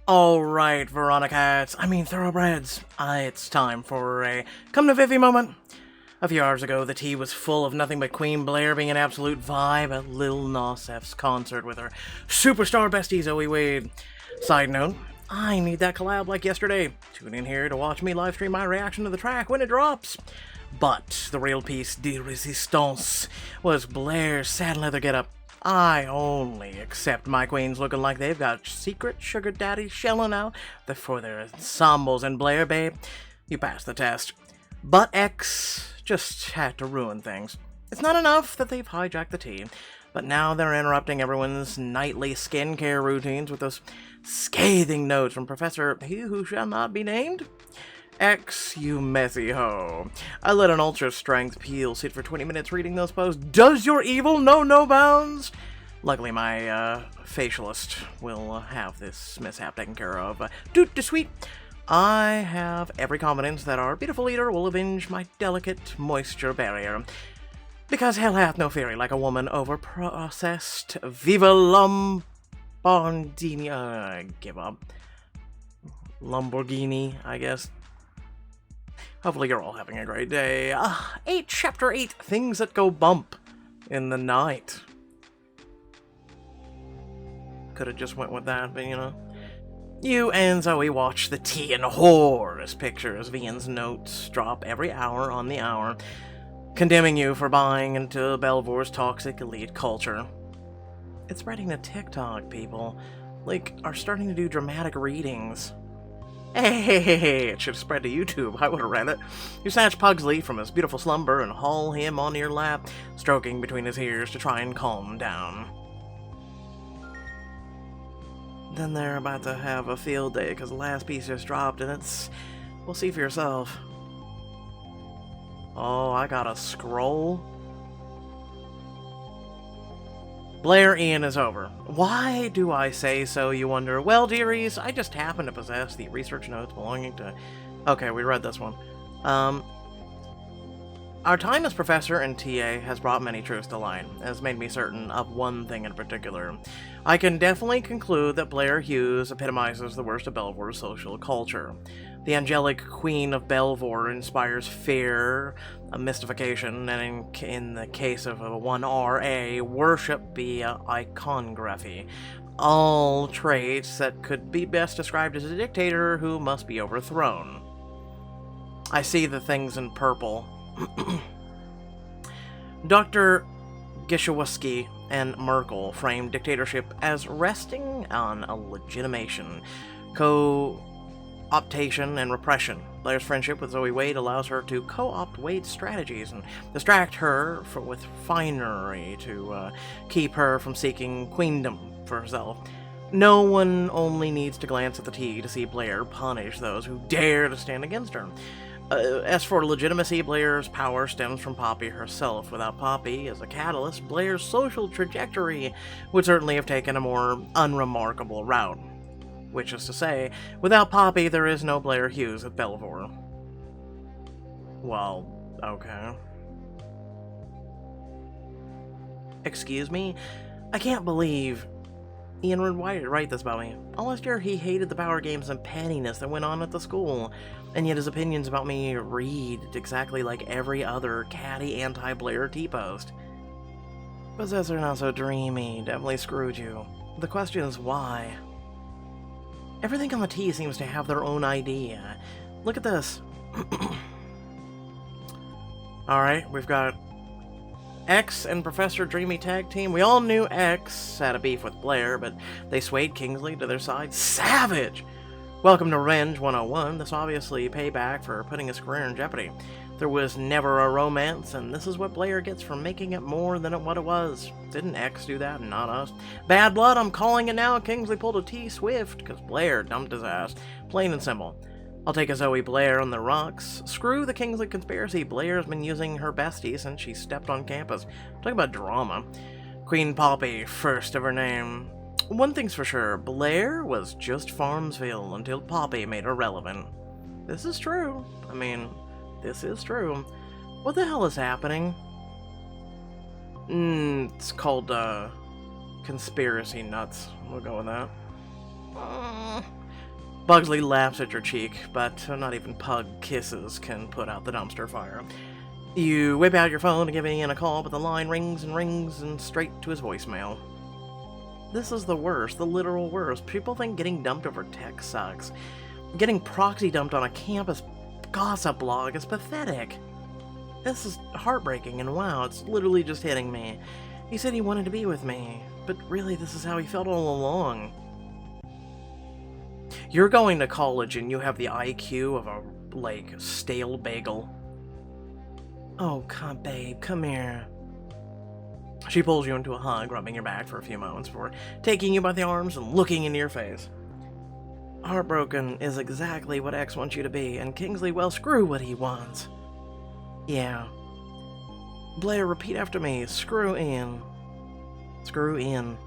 Alright, thoroughbreds. It's time for a come to Vivi moment. A few hours ago, the tea was full of nothing but Queen Blair being an absolute vibe at Lil Nas X's concert with her superstar bestie Zoe Wade. Side note, I need that collab like yesterday. Tune in here to watch me livestream my reaction to the track when it drops. But the real piece de resistance was Blair's sad leather getup. I only accept my queens looking like they've got secret sugar daddies shelling out for their ensembles, and Blair, babe, you passed the test. But X just had to ruin things. It's not enough that they've hijacked the tea, but now they're interrupting everyone's nightly skincare routines with those scathing notes from Professor He Who Shall Not Be Named. X, you messy hoe. I let an ultra-strength peel sit for 20 minutes reading those posts. Does your evil know no bounds? Luckily, my facialist will have this mishap taken care of. Doot de sweet. I have every confidence that our beautiful leader will avenge my delicate moisture barrier. Because hell hath no fury like a woman over-processed. Viva Lombardini. Give up. Lamborghini, I guess. Hopefully you're all having a great day. Chapter 8, Things That Go Bump in the Night. Could have just went with that, but you know. You and Zoe watch the tea and horrors pictures. Vian's notes drop every hour on the hour, condemning you for buying into Belvoir's toxic elite culture. It's spreading to TikTok, people. Are starting to do dramatic readings. Hey, it should have spread to YouTube. I would have read it. You snatch Pugsley from his beautiful slumber and haul him onto your lap, stroking between his ears to try and calm him down. Then they're about to have a field day because the last piece just dropped, and it's... We'll see for yourself. Oh, I got a scroll. Blair Ian is over. Why do I say so, you wonder? Well, dearies, I just happen to possess the research notes belonging to... Okay, we read this one. Our time as professor and TA has brought many truths to light, and has made me certain of one thing in particular. I can definitely conclude that Blair Hughes epitomizes the worst of Belvoir's social culture. The angelic queen of Belvoir inspires fear, mystification, and in the case of a 1RA, worship via iconography. All traits that could be best described as a dictator who must be overthrown. I see the things in purple. Dr. Gishawski and Merkel framed dictatorship as resting on a legitimation, co-optation, and repression. Blair's friendship with Zoe Wade allows her to co-opt Wade's strategies and distract her with finery to keep her from seeking queendom for herself. No one only needs to glance at the tea to see Blair punish those who dare to stand against her. As for legitimacy, Blair's power stems from Poppy herself. Without Poppy as a catalyst, Blair's social trajectory would certainly have taken a more unremarkable route. Which is to say, without Poppy, there is no Blair Hughes at Belvoir. Well, okay. Excuse me? I can't believe Ian would write this about me. All last year, he hated the power games and pettiness that went on at the school, and yet his opinions about me read exactly like every other catty anti-Blair T-post. Possessor not so dreamy, definitely screwed you. The question is why? Everything on the T seems to have their own idea. Look at this. Alright, we've got X and Professor Dreamy tag team. We all knew X had a beef with Blair, but they swayed Kingsley to their side. Savage! Welcome to Revenge 101. This obviously payback for putting his career in jeopardy. There was never a romance, and this is what Blair gets for making it more than what it was. Didn't X do that, not us? Bad blood, I'm calling it now. Kingsley pulled a T Swift, because Blair dumped his ass. Plain and simple. I'll take a Zoe Blair on the rocks. Screw the Kingsley conspiracy. Blair's been using her bestie since she stepped on campus. Talk about drama. Queen Poppy, first of her name. One thing's for sure, Blair was just Farmsville until Poppy made her relevant. This is true. I mean, this is true. What the hell is happening? It's called, conspiracy nuts. We'll go with that. Bugsley laughs at your cheek, but not even pug kisses can put out the dumpster fire. You whip out your phone to give Ian a call, but the line rings and straight to his voicemail. This is the worst, the literal worst. People think getting dumped over text sucks. Getting proxy dumped on a campus gossip blog is pathetic. This is heartbreaking, and wow, it's literally just hitting me. He said he wanted to be with me, but really this is how he felt all along. You're going to college and you have the IQ of a, stale bagel. Oh, babe, come here. She pulls you into a hug, rubbing your back for a few moments before taking you by the arms and looking into your face. Heartbroken is exactly what X wants you to be, and Kingsley, well, screw what he wants. Yeah. Blair, repeat after me. Screw in. Screw in.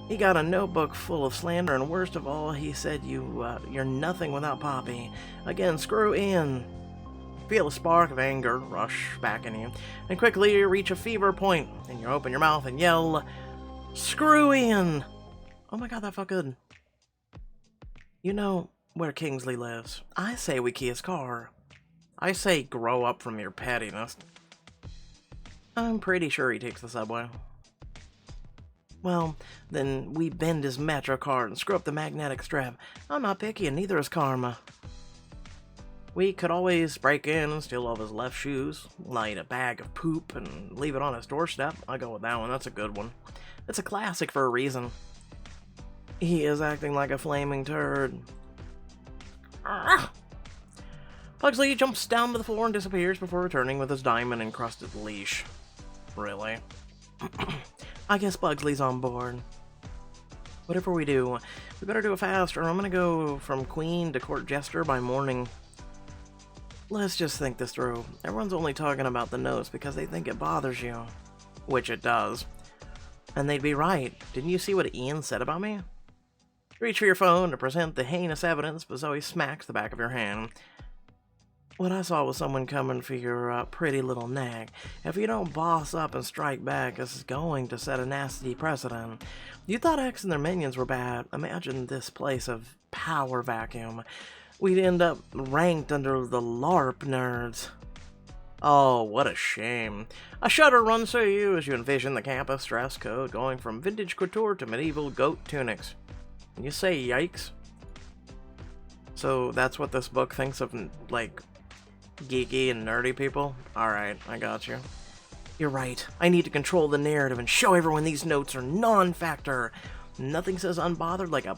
He got a notebook full of slander, and worst of all, he said you're nothing without Poppy. Again, screw in. Feel a spark of anger rush back in you, and quickly you reach a fever point, and you open your mouth and yell, "Screw in!" Oh my god, that felt good. You know where Kingsley lives. I say we key his car. I say grow up from your pettiness. I'm pretty sure he takes the subway. Well, then we bend his Metro card and screw up the magnetic strip. I'm not picky, and neither is Karma. We could always break in and steal all of his left shoes, light a bag of poop, and leave it on his doorstep. I go with that one, that's a good one. It's a classic for a reason. He is acting like a flaming turd. Pugsley jumps down to the floor and disappears before returning with his diamond-encrusted leash. Really? I guess Pugsley's on board. Whatever we do, we better do it fast, or I'm gonna go from queen to court jester by morning. Let's just think this through. Everyone's only talking about the notes because they think it bothers you. Which it does. And they'd be right. Didn't you see what Ian said about me? Reach for your phone to present the heinous evidence, but Zoe smacks the back of your hand. What I saw was someone coming for your pretty little nag. If you don't boss up and strike back, this is going to set a nasty precedent. You thought X and their minions were bad. Imagine this place of power vacuum. We'd end up ranked under the LARP nerds. Oh, what a shame. A shudder runs through you as you envision the campus dress code going from vintage couture to medieval goat tunics. And you say yikes? So that's what this book thinks of, geeky and nerdy people? Alright, I got you. You're right. I need to control the narrative and show everyone these notes are non-factor. Nothing says unbothered like a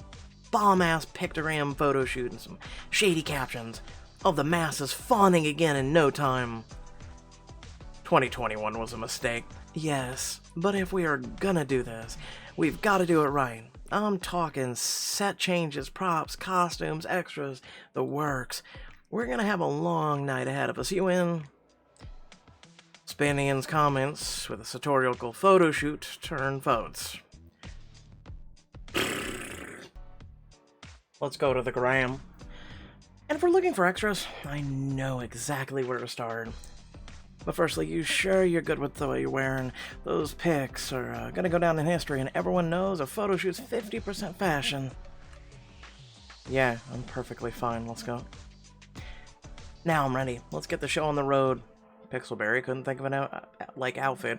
bomb-ass pictogram photoshoot and some shady captions. Of the masses fawning again in no time. 2021 was a mistake. Yes, but if we are gonna do this, we've gotta do it right. I'm talking set changes, props, costumes, extras, the works. We're gonna have a long night ahead of us. You in? Spin Ian's comments with a satirical photoshoot turn votes. Let's go to the gram. And if we're looking for extras, I know exactly where to start. But firstly, you sure you're good with the way you're wearing? Those pics are gonna go down in history, and everyone knows a photo shoot's 50% fashion. Yeah, I'm perfectly fine. Let's go. Now I'm ready. Let's get the show on the road. Pixelberry couldn't think of an outfit.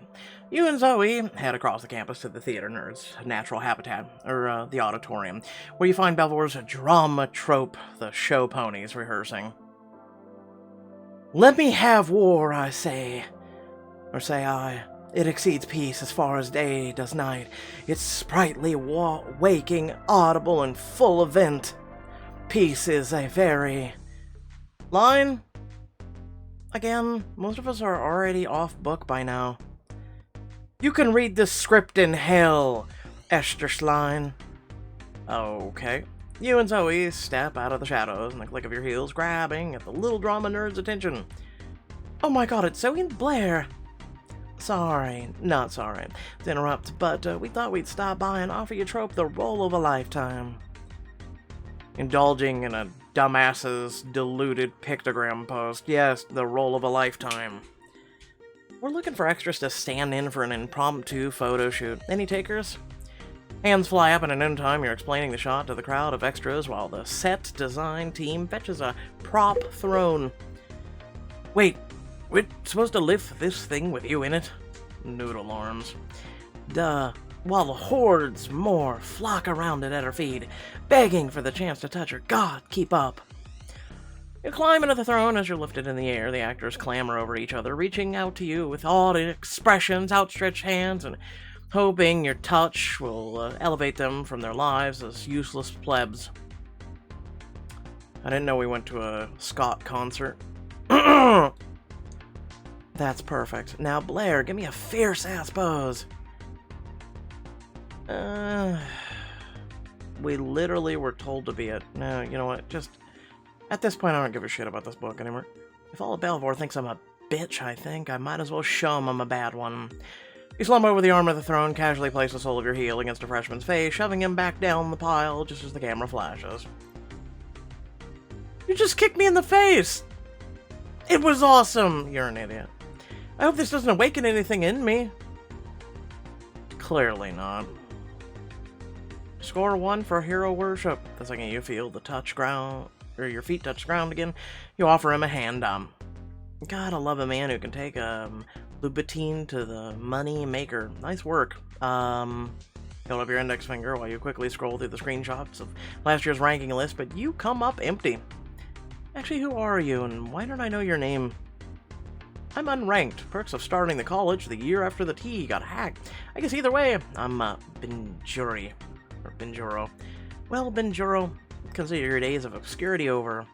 You and Zoe head across the campus to the theater nerds' natural habitat, or the auditorium, where you find Belvoir's drama trope, the show ponies, rehearsing. Let me have war, I say. Or say I. It exceeds peace as far as day does night. It's sprightly, waking, audible, and full of vent. Peace is a very... Line? Again, most of us are already off book by now. You can read this script in hell, Esther Schlein. Okay. You and Zoe step out of the shadows and the click of your heels, grabbing at the little drama nerd's attention. Oh my god, it's Zoe and Blair! Sorry, not sorry to interrupt, but we thought we'd stop by and offer you trope the role of a lifetime. Indulging in a dumbass's deluded pictogram post. Yes, the role of a lifetime. We're looking for extras to stand in for an impromptu photo shoot. Any takers? Hands fly up, and in no time you're explaining the shot to the crowd of extras while the set design team fetches a prop throne. Wait, we're supposed to lift this thing with you in it? Noodle arms. Duh. While the hordes more flock around it at her feet, begging for the chance to touch her. God, keep up. You climb into the throne as you're lifted in the air. The actors clamor over each other, reaching out to you with odd expressions, outstretched hands, and hoping your touch will elevate them from their lives as useless plebs. I didn't know we went to a Scott concert. That's perfect. Now, Blair, give me a fierce-ass pose. We literally were told to be it. No, you know what? Just, at this point, I don't give a shit about this book anymore. If all of Belvoir thinks I'm a bitch, I think, I might as well show him I'm a bad one. You slump over the arm of the throne, casually place the sole of your heel against a freshman's face, shoving him back down the pile just as the camera flashes. You just kicked me in the face! It was awesome! You're an idiot. I hope this doesn't awaken anything in me. Clearly not. Score 1 for hero worship. The second you feel the touch ground, or your feet touch ground again, you offer him a hand. God, I love a man who can take Louboutin to the money maker. Nice work. Hold up your index finger while you quickly scroll through the screenshots of last year's ranking list, but you come up empty. Actually, who are you, and why don't I know your name? I'm unranked. Perks of starting the college the year after the T got hacked. I guess either way, I'm Benjuri. Or Benjuro. Well, Benjuro, consider your days of obscurity over.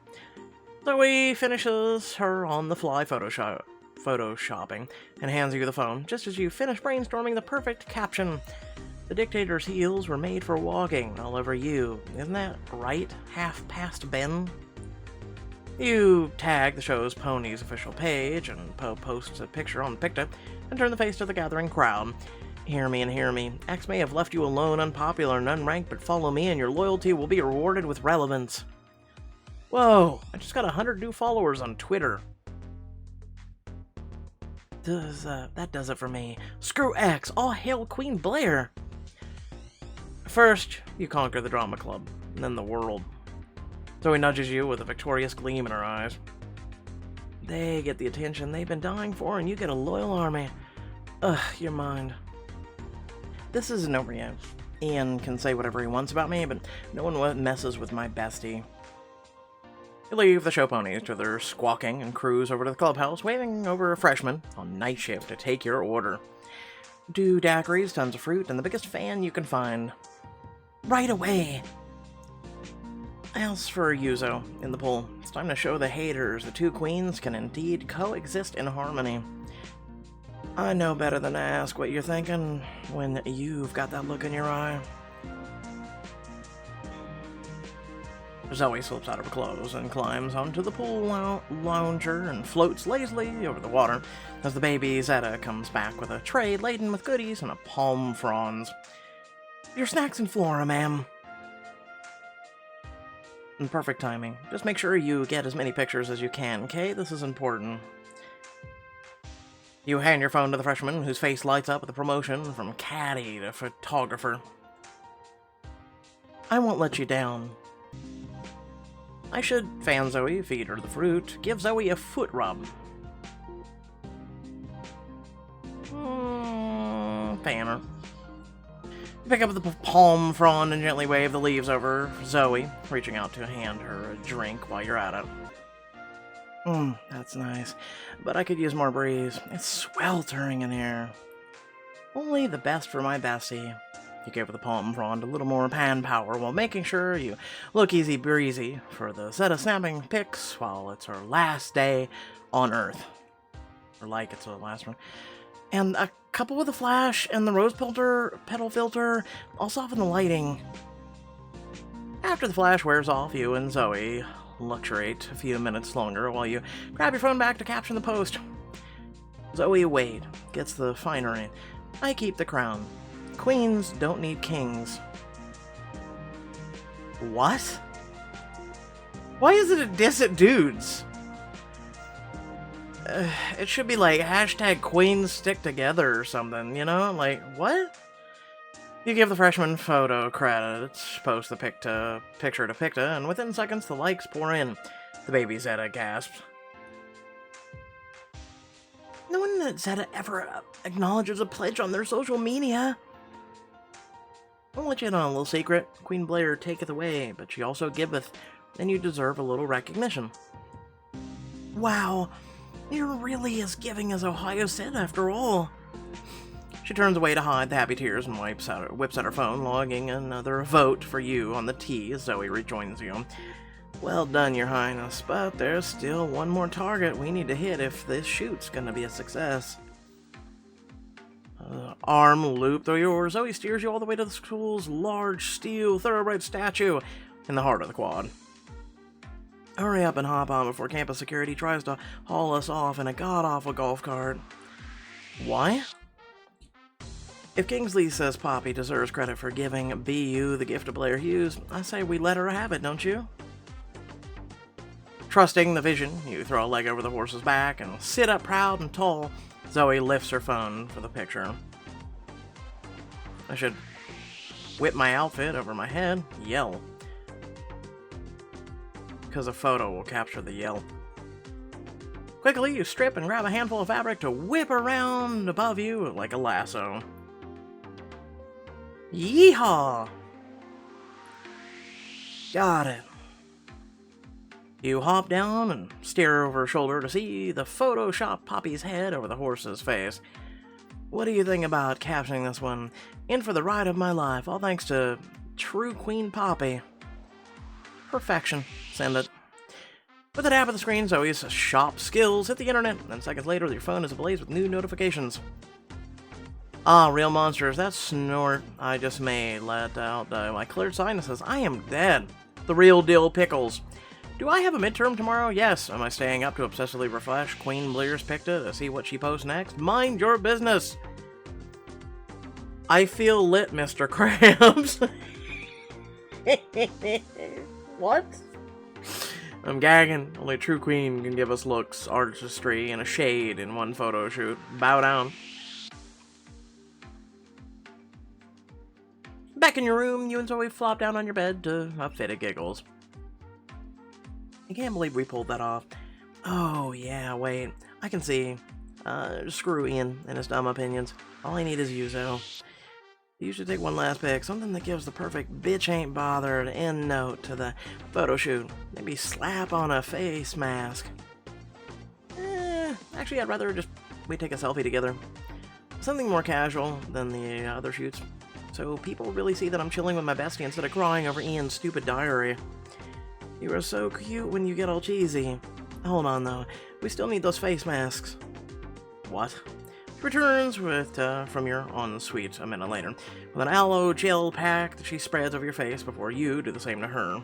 Zoe finishes her on-the-fly photoshopping and hands you the phone, just as you finish brainstorming the perfect caption. The dictator's heels were made for walking all over you. Isn't that right? Half past Ben? You tag the show's Pony's official page, and Poe posts a picture on Picta, and turn the face to the gathering crowd. Hear me and hear me. X may have left you alone, unpopular, and unranked, but follow me and your loyalty will be rewarded with relevance. Whoa, I just got 100 new followers on Twitter. That does it for me. Screw X, all hail Queen Blair. First, you conquer the drama club, and then the world. Zoe nudges you with a victorious gleam in her eyes. They get the attention they've been dying for, and you get a loyal army. Ugh, your mind. This isn't over yet. Ian can say whatever he wants about me, but no one messes with my bestie. You leave the show ponies to their squawking and cruise over to the clubhouse, waving over a freshman on night shift to take your order. 2 daiquiris, tons of fruit, and the biggest fan you can find. Right away! As for Yuzo in the pool, it's time to show the haters the 2 queens can indeed coexist in harmony. I know better than to ask what you're thinking when you've got that look in your eye. Zoe slips out of her clothes and climbs onto the pool lounger and floats lazily over the water as the baby Zeta comes back with a tray laden with goodies and a palm fronds. Your snacks and flora, ma'am. In perfect timing. Just make sure you get as many pictures as you can, okay? This is important. You hand your phone to the freshman, whose face lights up with a promotion from caddy to photographer. I won't let you down. I should fan Zoe, feed her the fruit, give Zoe a foot rub. Fan her. You pick up the palm frond and gently wave the leaves over Zoe, reaching out to hand her a drink while you're at it. That's nice, but I could use more breeze. It's sweltering in here. Only the best for my bestie. You gave the palm frond a little more pan power while making sure you look easy breezy for the set of snapping pics while it's her last day on Earth. Or like it's the last one. And a couple with a flash and the rose petal filter all soften the lighting. After the flash wears off, you and Zoe luxuriate a few minutes longer while you grab your phone back to caption the post. Zoe Wade gets the finery. I keep the crown. Queens don't need kings. What? Why is it a diss at dudes? It should be like hashtag queens stick together or something, you know? Like, what? You give the freshman photo credits, post the picture to Picta, and within seconds the likes pour in. The baby Zeta gasps. No one at Zeta ever acknowledges a pledge on their social media. I'll let you in on a little secret. Queen Blair taketh away, but she also giveth, and you deserve a little recognition. Wow, you're really as giving as Ohio said after all. She turns away to hide the happy tears and whips out her phone, logging another vote for you on the T as Zoe rejoins you. Well done, Your Highness, but there's still one more target we need to hit if this shoot's gonna be a success. Arm loop through yours, Zoe steers you all the way to the school's large steel thoroughbred statue in the heart of the quad. Hurry up and hop on before campus security tries to haul us off in a god-awful golf cart. Why? If Kingsley says Poppy deserves credit for giving BU the gift of Blair Hughes, I say we let her have it, don't you? Trusting the vision, you throw a leg over the horse's back and sit up proud and tall. Zoe lifts her phone for the picture. I should whip my outfit over my head, yell. Because a photo will capture the yell. Quickly, you strip and grab a handful of fabric to whip around above you like a lasso. Yeehaw! Got it. You hop down and stare over her shoulder to see the Photoshop Poppy's head over the horse's face. What do you think about capturing this one in for the ride of my life, all thanks to true Queen Poppy? Perfection. Send it. With a tap of the screen, Zoe's shop skills hit the internet, and seconds later your phone is ablaze with new notifications. Ah, real monsters, that snort I just made let out my cleared sinuses. I am dead. The real deal pickles. Do I have a midterm tomorrow? Yes. Am I staying up to obsessively refresh Queen Blair's Picta to see what she posts next? Mind your business. I feel lit, Mr. Krabs. What? I'm gagging. Only a true queen can give us looks, artistry, and a shade in one photo shoot. Bow down. Back in your room, you and Zoe flop down on your bed to a fit of giggles. I can't believe we pulled that off. Oh, yeah, wait. I can see. Screw Ian and his dumb opinions. All I need is Yuzo. You should take one last pick. Something that gives the perfect bitch ain't bothered end note to the photo shoot. Maybe slap on a face mask. Actually, I'd rather we take a selfie together. Something more casual than the other shoots. So people really see that I'm chilling with my bestie instead of crying over Ian's stupid diary. You are so cute when you get all cheesy. Hold on, though. We still need those face masks. What? She returns with from your ensuite a minute later, with an aloe gel pack that she spreads over your face before you do the same to her.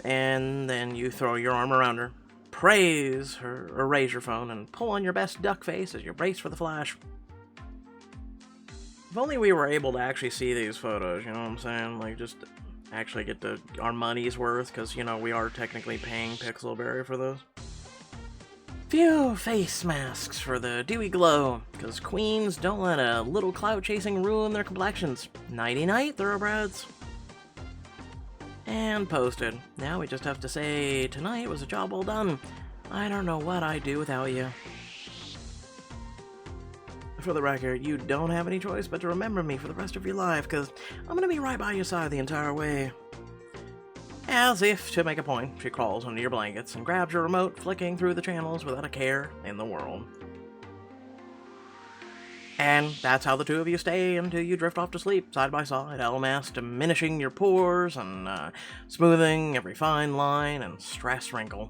And then you throw your arm around her, praise her, or raise your phone, and pull on your best duck face as you brace for the flash. If only we were able to actually see these photos, you know what I'm saying? Like, just actually get our money's worth, because, you know, we are technically paying Pixelberry for those. Few face masks for the dewy glow, because queens don't let a little clout chasing ruin their complexions. Nighty-night, thoroughbreds. And posted. Now we just have to say, tonight was a job well done. I don't know what I'd do without you. For the record, you don't have any choice but to remember me for the rest of your life, because I'm going to be right by your side the entire way. As if to make a point, she crawls under your blankets and grabs your remote, flicking through the channels without a care in the world. And that's how the two of you stay until you drift off to sleep, side by side, LMS diminishing your pores and smoothing every fine line and stress wrinkle.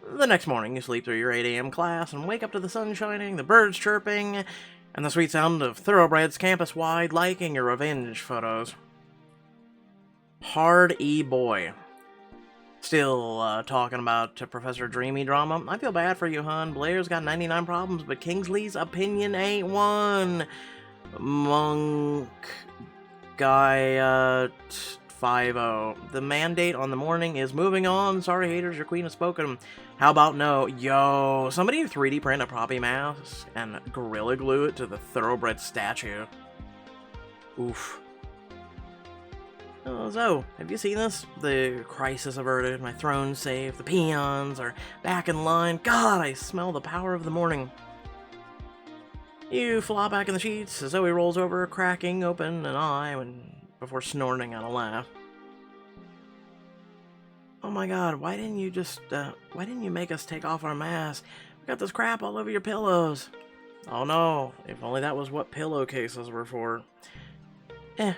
The next morning, you sleep through your 8 a.m. class and wake up to the sun shining, the birds chirping, and the sweet sound of thoroughbreds campus-wide liking your revenge photos. Hard E-boy. Still talking about Professor Dreamy drama. I feel bad for you, hun. Blair's got 99 problems, but Kingsley's opinion ain't one. Monk... Guy... 50. The mandate on the morning is moving on. Sorry, haters, your queen has spoken. How about no? Yo, somebody 3D print a proppy mask and Gorilla Glue it to the thoroughbred statue. Oof. Oh, so, have you seen this? The crisis averted, my throne safe, the peons are back in line. God, I smell the power of the morning. You flop back in the sheets as Zoe rolls over, cracking open an eye before snorting out a laugh. Oh my god, why didn't you make us take off our masks? We got this crap all over your pillows. Oh no, if only that was what pillowcases were for.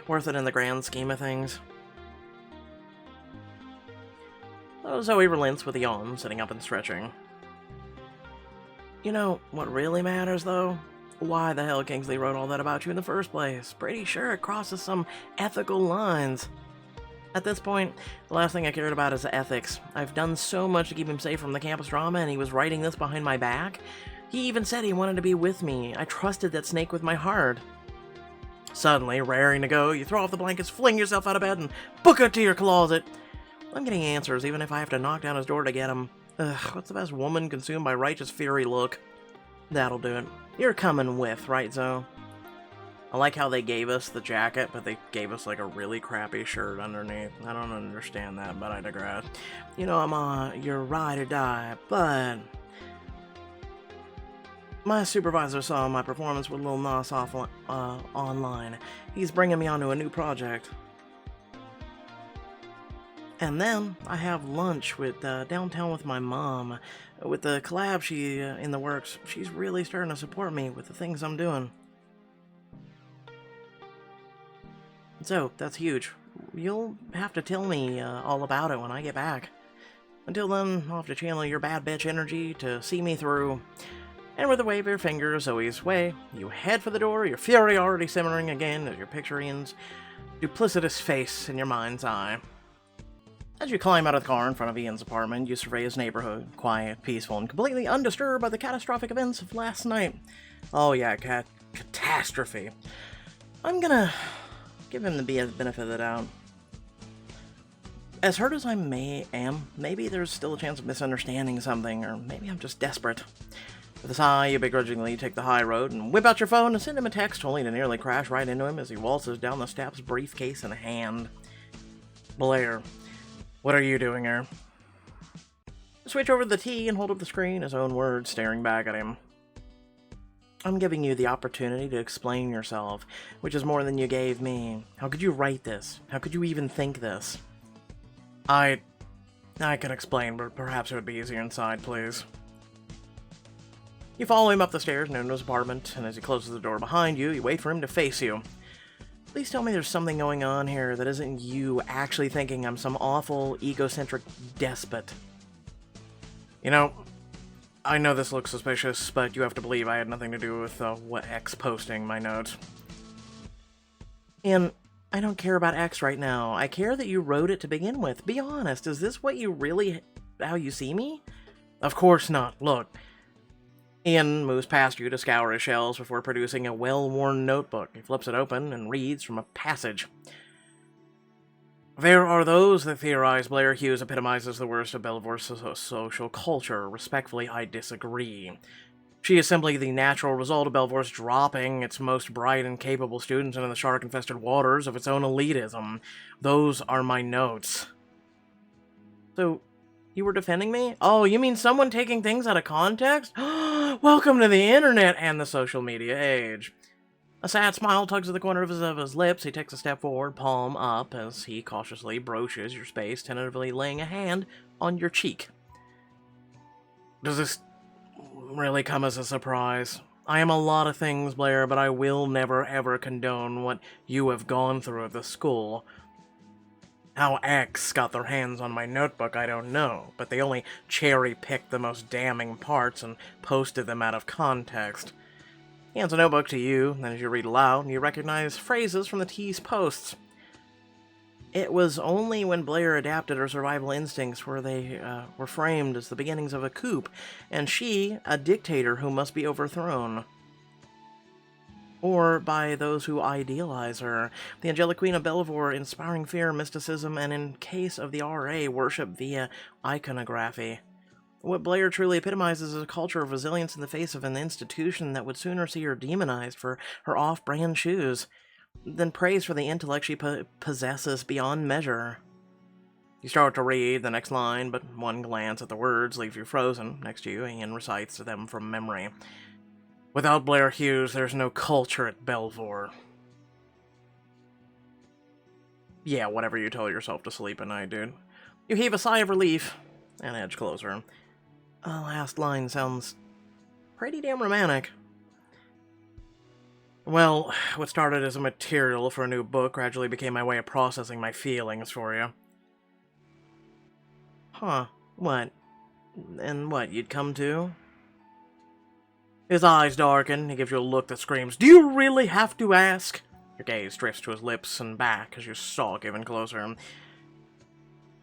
Worth it in the grand scheme of things. Oh, Zoe relents with a yawn, sitting up and stretching. You know, what really matters, though? Why the hell Kingsley wrote all that about you in the first place? Pretty sure it crosses some ethical lines. At this point, the last thing I cared about is the ethics. I've done so much to keep him safe from the campus drama, and he was writing this behind my back. He even said he wanted to be with me. I trusted that snake with my heart. Suddenly, raring to go, you throw off the blankets, fling yourself out of bed, and book it to your closet. I'm getting answers, even if I have to knock down his door to get them. Ugh, what's the best woman consumed by righteous fury look? That'll do it. You're coming with, right, Zoe? I like how they gave us the jacket, but they gave us like a really crappy shirt underneath. I don't understand that, but I digress. You know, I'm your ride or die, but my supervisor saw my performance with Lil Nas online. He's bringing me onto a new project. And then I have lunch with downtown with my mom. With the collab she in the works, she's really starting to support me with the things I'm doing. So, that's huge. You'll have to tell me all about it when I get back. Until then, I'll have to channel your bad bitch energy to see me through. And with a wave of your fingers Zoe's way, you head for the door, your fury already simmering again as you picture Ian's duplicitous face in your mind's eye. As you climb out of the car in front of Ian's apartment, you survey his neighborhood, quiet, peaceful, and completely undisturbed by the catastrophic events of last night. Oh yeah, catastrophe. I'm gonna give him the benefit of the doubt. As hurt as I am, maybe there's still a chance of misunderstanding something, or maybe I'm just desperate. With a sigh, you begrudgingly take the high road and whip out your phone and send him a text, only to nearly crash right into him as he waltzes down the steps, briefcase in hand. Blair, what are you doing here? Switch over to the T and hold up the screen, his own words staring back at him. I'm giving you the opportunity to explain yourself, which is more than you gave me. How could you write this? How could you even think this? I can explain, but perhaps it would be easier inside, please. You follow him up the stairs and into his apartment, and as he closes the door behind you, you wait for him to face you. Please tell me there's something going on here that isn't you actually thinking I'm some awful, egocentric despot. You know, I know this looks suspicious, but you have to believe I had nothing to do with X posting my notes. And I don't care about X right now. I care that you wrote it to begin with. Be honest, is this how you see me? Of course not. Look. Ian moves past you to scour his shelves before producing a well-worn notebook. He flips it open and reads from a passage. There are those that theorize Blair Hughes epitomizes the worst of Belvoir's social culture. Respectfully, I disagree. She is simply the natural result of Belvoir's dropping its most bright and capable students into the shark-infested waters of its own elitism. Those are my notes. So, you were defending me? Oh, you mean someone taking things out of context? Welcome to the internet and the social media age. A sad smile tugs at the corner of his lips. He takes a step forward, palm up, as he cautiously broaches your space, tentatively laying a hand on your cheek. Does this really come as a surprise? I am a lot of things, Blair, but I will never ever condone what you have gone through at the school. How X got their hands on my notebook, I don't know, but they only cherry-picked the most damning parts and posted them out of context. He hands a notebook to you, and as you read aloud, you recognize phrases from the T's posts. It was only when Blair adapted her survival instincts where they were framed as the beginnings of a coup, and she, a dictator who must be overthrown. or by those who idealize her. The angelic queen of Belvoir, inspiring fear, mysticism, and in case of the RA, worship via iconography. What Blair truly epitomizes is a culture of resilience in the face of an institution that would sooner see her demonized for her off-brand shoes than praise for the intellect she possesses beyond measure. You start to read the next line, but one glance at the words leaves you frozen. Next to you, Ian recites them from memory. Without Blair Hughes, there's no culture at Belvoir. Yeah, whatever you tell yourself to sleep at night, dude. You heave a sigh of relief and edge closer. The last line sounds pretty damn romantic. Well, what started as a material for a new book gradually became my way of processing my feelings for you. Huh, what? And what, you'd come to? His eyes darken, he gives you a look that screams, "Do you really have to ask?" Your gaze drifts to his lips and back as you stalk even closer.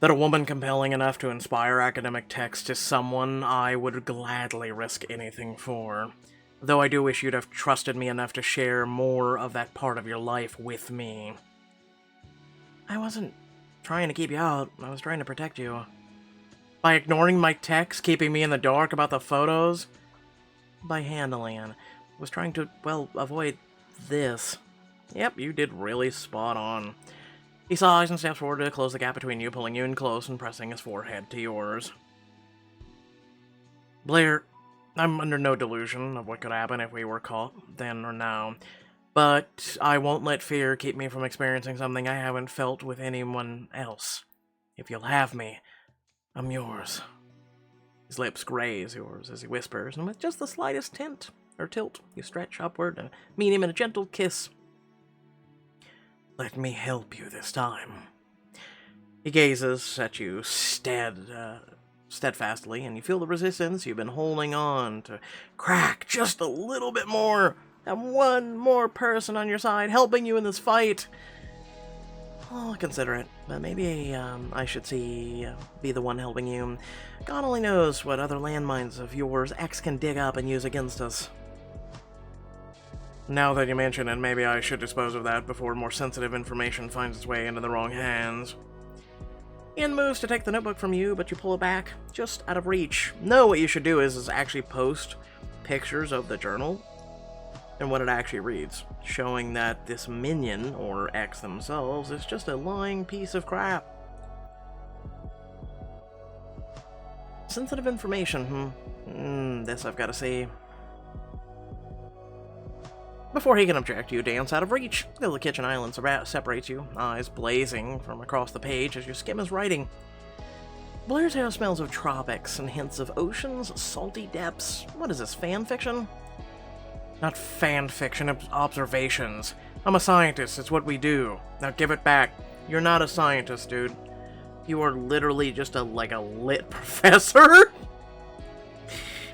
That a woman compelling enough to inspire academic text is someone I would gladly risk anything for. Though I do wish you'd have trusted me enough to share more of that part of your life with me. I wasn't trying to keep you out, I was trying to protect you. By ignoring my text, keeping me in the dark about the photos? By handling it. I was trying to, well, avoid this. Yep, you did really spot on. He sighs and steps forward to close the gap between you, pulling you in close and pressing his forehead to yours. Blair, I'm under no delusion of what could happen if we were caught, then or now. But I won't let fear keep me from experiencing something I haven't felt with anyone else. If you'll have me, I'm yours. His lips graze yours as he whispers, and with just the slightest tint or tilt, you stretch upward and meet him in a gentle kiss. Let me help you this time. He gazes at you steadfastly, and you feel the resistance you've been holding on to crack just a little bit more. And one more person on your side helping you in this fight. I'll consider it, but maybe I should be the one helping you. God only knows what other landmines of yours X can dig up and use against us. Now that you mention it, maybe I should dispose of that before more sensitive information finds its way into the wrong hands. Ian moves to take the notebook from you, but you pull it back, just out of reach. No, what you should do is actually post pictures of the journal and what it actually reads, showing that this minion, or X themselves, is just a lying piece of crap. Sensitive information, this I've got to see. Before he can object, you dance out of reach. The kitchen island separates you, eyes blazing from across the page as you skim his writing. Blair's hair smells of tropics and hints of oceans, salty depths. What is this, fan fiction? Not fan fiction, observations. I'm a scientist, it's what we do. Now give it back. You're not a scientist, dude. You are literally just a lit professor?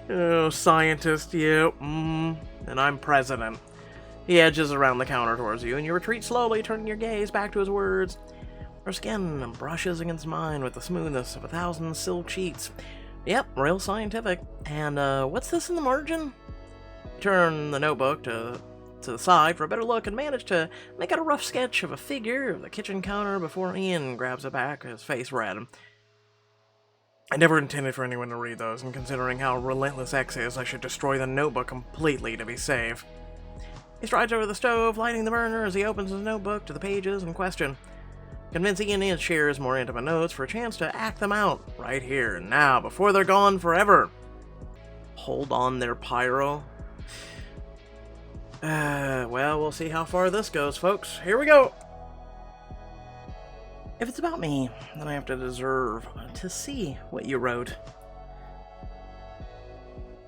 Oh, scientist, yeah, and I'm president. He edges around the counter towards you, and you retreat slowly, turning your gaze back to his words. Her skin brushes against mine with the smoothness of 1,000 silk sheets. Yep, real scientific. And, what's this in the margin? Turn the notebook to the side for a better look and manage to make out a rough sketch of a figure of the kitchen counter before Ian grabs it back, his face red. I never intended for anyone to read those, and considering how relentless X is, I should destroy the notebook completely to be safe. He strides over the stove, lighting the burner as he opens his notebook to the pages in question. Convincing Ian to share his more intimate notes for a chance to act them out, right here and now, before they're gone forever. Hold on there, Pyro. Well, we'll see how far this goes, folks. Here we go! If it's about me, then I have to deserve to see what you wrote.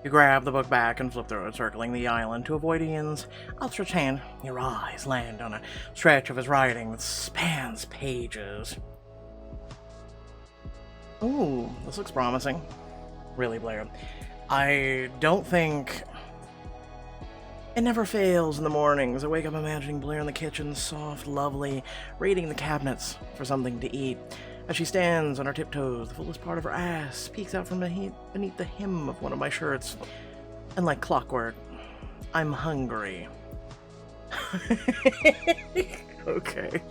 You grab the book back and flip through it, circling the island to avoid Ian's outstretched hand. Your eyes land on a stretch of his writing that spans pages. Ooh, this looks promising. Really, Blair. I don't think... It never fails in the mornings. I wake up imagining Blair in the kitchen, soft, lovely, raiding the cabinets for something to eat. As she stands on her tiptoes, the fullest part of her ass peeks out from beneath the hem of one of my shirts. And like clockwork, I'm hungry. Okay.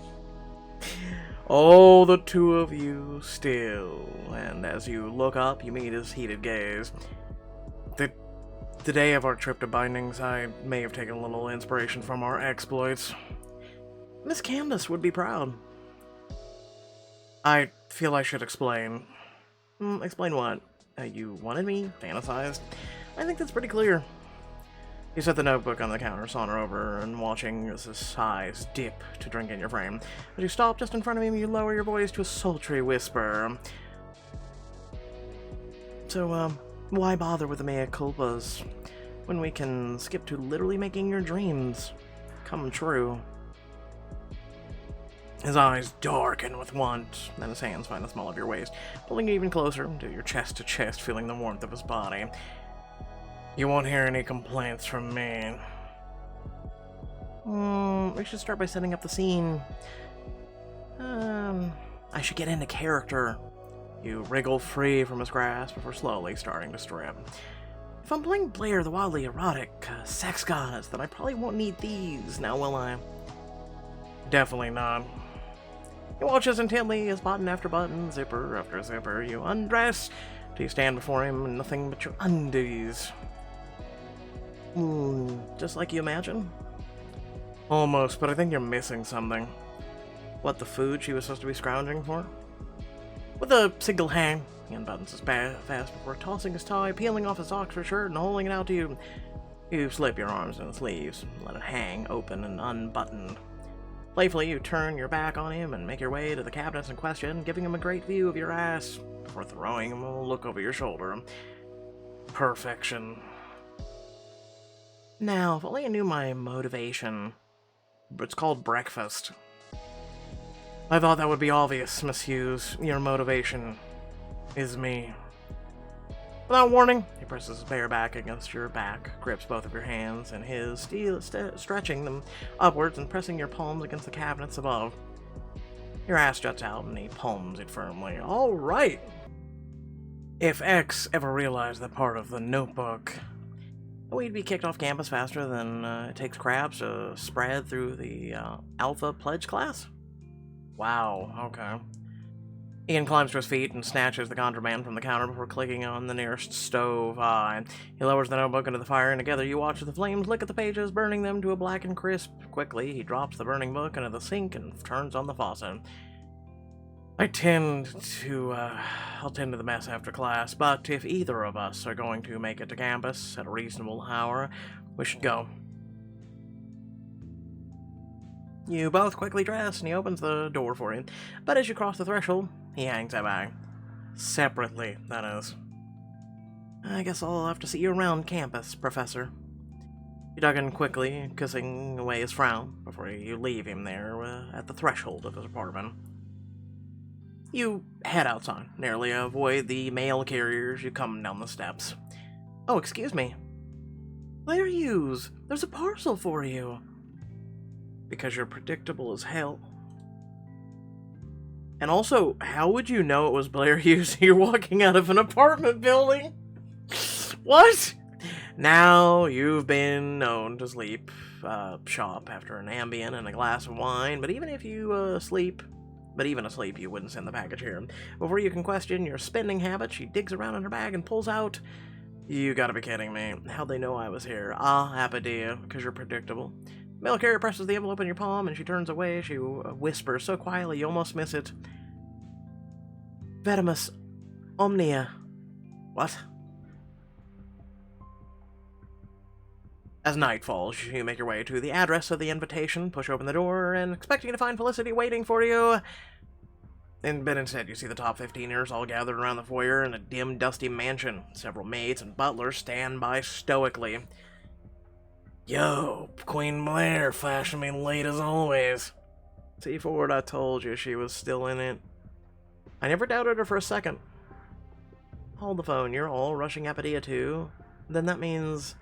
Oh, the two of you still, and as you look up, you meet his heated gaze. The day of our trip to Bindings, I may have taken a little inspiration from our exploits. Miss Candace would be proud. I feel I should explain. Explain what? You wanted me? Fantasized? I think that's pretty clear. You set the notebook on the counter, saunter over, and watching as his eyes dip to drink in your frame. As you stop just in front of him, you lower your voice to a sultry whisper. So, why bother with the mea culpas when we can skip to literally making your dreams come true? His eyes darken with want, and his hands find the small of your waist, pulling you even closer to your chest to chest, feeling the warmth of his body. You won't hear any complaints from me. We should start by setting up the scene. I should get into character. You wriggle free from his grasp before slowly starting to strip. If I'm playing Blair, the wildly erotic sex goddess, then I probably won't need these, now will I? Definitely not. He watches intently as button after button, zipper after zipper, you undress till you stand before him in nothing but your undies. Just like you imagine? Almost, but I think you're missing something. What, the food she was supposed to be scrounging for? With a single hand, he unbuttons his fast before tossing his tie, peeling off his Oxford shirt and holding it out to you. You slip your arms in the sleeves, let it hang open and unbuttoned. Playfully, you turn your back on him and make your way to the cabinets in question, giving him a great view of your ass before throwing him a look over your shoulder. Perfection. Now, if only I knew my motivation. It's called breakfast. I thought that would be obvious, Miss Hughes. Your motivation is me. Without warning, he presses his bare back against your back, grips both of your hands in his, stretching them upwards and pressing your palms against the cabinets above. Your ass juts out and he palms it firmly. All right! If X ever realized that part of the notebook, we'd be kicked off campus faster than it takes crabs to spread through the Alpha Pledge class? Wow, okay. Ian climbs to his feet and snatches the contraband from the counter before clicking on the nearest stove eye. He lowers the notebook into the fire, and together you watch the flames lick at the pages, burning them to a blackened crisp. Quickly, he drops the burning book into the sink and turns on the faucet. I'll tend to the mess after class, but if either of us are going to make it to campus at a reasonable hour, we should go. You both quickly dress, and he opens the door for you, but as you cross the threshold, he hangs it back. Separately, that is. I guess I'll have to see you around campus, Professor. You dug in quickly, kissing away his frown, before you leave him there at the threshold of his apartment. You head outside, narrowly avoid the mail carriers. You come down the steps. Oh, excuse me. Blair Hughes, there's a parcel for you. Because you're predictable as hell. And also, how would you know it was Blair Hughes? You're walking out of an apartment building? What? Now you've been known to sleep shop after an Ambien and a glass of wine, but even if you asleep, you wouldn't send the package here. Before you can question your spending habit, she digs around in her bag and pulls out... You gotta be kidding me. How'd they know I was here? Idea, because you're predictable. Mail carrier presses the envelope in your palm and she turns away. She whispers so quietly you almost miss it. Vetimus Omnia. What? As night falls, you make your way to the address of the invitation, push open the door, and expecting to find Felicity waiting for you. But instead, you see the top 15ers all gathered around the foyer in a dim, dusty mansion. Several maids and butlers stand by stoically. Yo, Queen Blair, flashing me late as always. See, Ford, I told you she was still in it. I never doubted her for a second. Hold the phone, you're all rushing Apadia too? Then that means...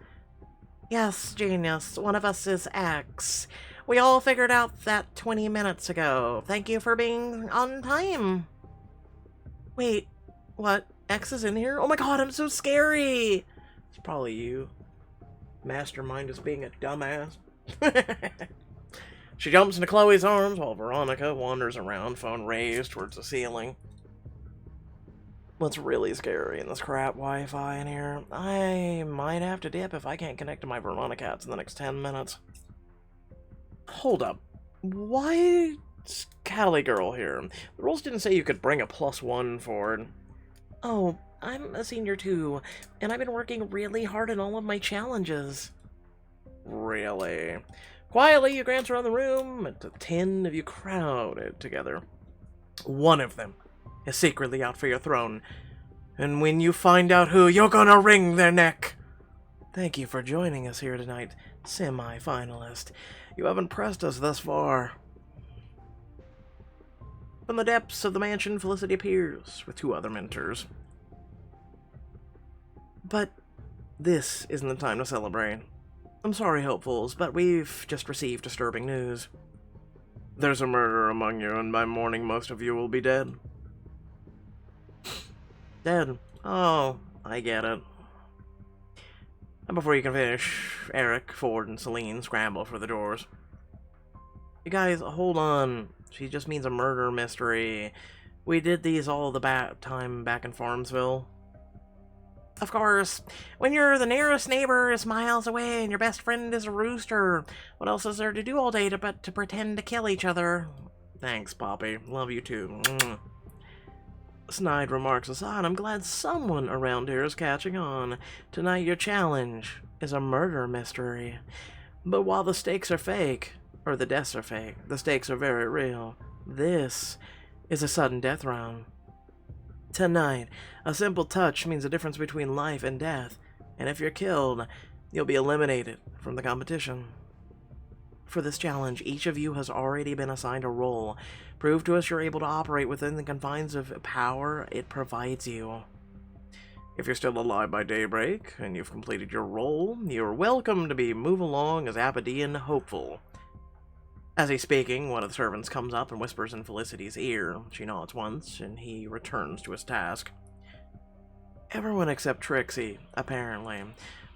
Yes, genius, one of us is X. We all figured out that 20 minutes ago. Thank you for being on time. Wait, what? X is in here? Oh my god, I'm so scary! It's probably you. Mastermind is being a dumbass. She jumps into Chloe's arms while Veronica wanders around, phone raised towards the ceiling. What's really scary in this crap Wi-Fi in here? I might have to dip if I can't connect to my Veronicats in the next 10 minutes. Hold up. Why is Cali Girl here? The rules didn't say you could bring a +1 forward. Oh, I'm a senior too, and I've been working really hard on all of my challenges. Really? Quietly, you glance around the room, and the 10 of you crowded together. One of them is secretly out for your throne, and when you find out who, you're gonna wring their neck. Thank you for joining us here tonight, semi-finalist. You have impressed us thus far. From the depths of the mansion, Felicity appears with 2 other mentors. But this isn't the time to celebrate. I'm sorry, hopefuls, but we've just received disturbing news. There's a murder among you, and by morning most of you will be dead. Dead? Oh, I get it. And before you can finish, Eric, Ford, and Celine scramble for the doors. You guys, hold on. She just means a murder mystery. We did these all the time back in Farmsville. Of course, when you're the nearest neighbor is miles away and your best friend is a rooster, what else is there to do all day but to pretend to kill each other? Thanks, Poppy. Love you too. Snide remarks aside, I'm glad someone around here is catching on. Tonight your challenge is a murder mystery. But while the stakes are fake, or the deaths are fake, the stakes are very real. This is a sudden death round. Tonight, a simple touch means the difference between life and death, and if you're killed, you'll be eliminated from the competition. For this challenge, each of you has already been assigned a role. Prove to us you're able to operate within the confines of power it provides you. If you're still alive by daybreak, and you've completed your role, you're welcome to move along as Apodian Hopeful. As he's speaking, one of the servants comes up and whispers in Felicity's ear. She nods once, and he returns to his task. Everyone except Trixie, apparently.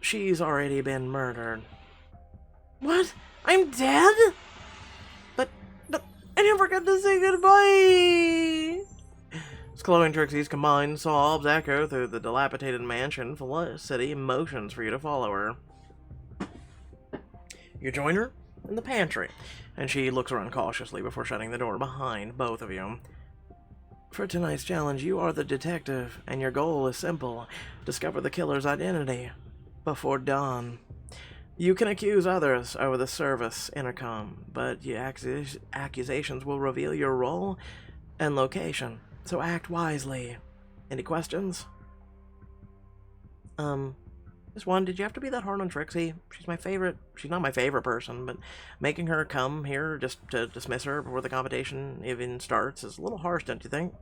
She's already been murdered. What? I'm dead? But I never got to say goodbye! As Chloe and Trixie's combined sobs echo through the dilapidated mansion, Felicity motions for you to follow her. You join her in the pantry, and she looks around cautiously before shutting the door behind both of you. For tonight's challenge, you are the detective, and your goal is simple. Discover the killer's identity before dawn. You can accuse others over the service intercom, but your accusations will reveal your role and location, so act wisely. Any questions? Just one, did you have to be that hard on Trixie? She's my favorite. She's not my favorite person, but making her come here just to dismiss her before the competition even starts is a little harsh, don't you think?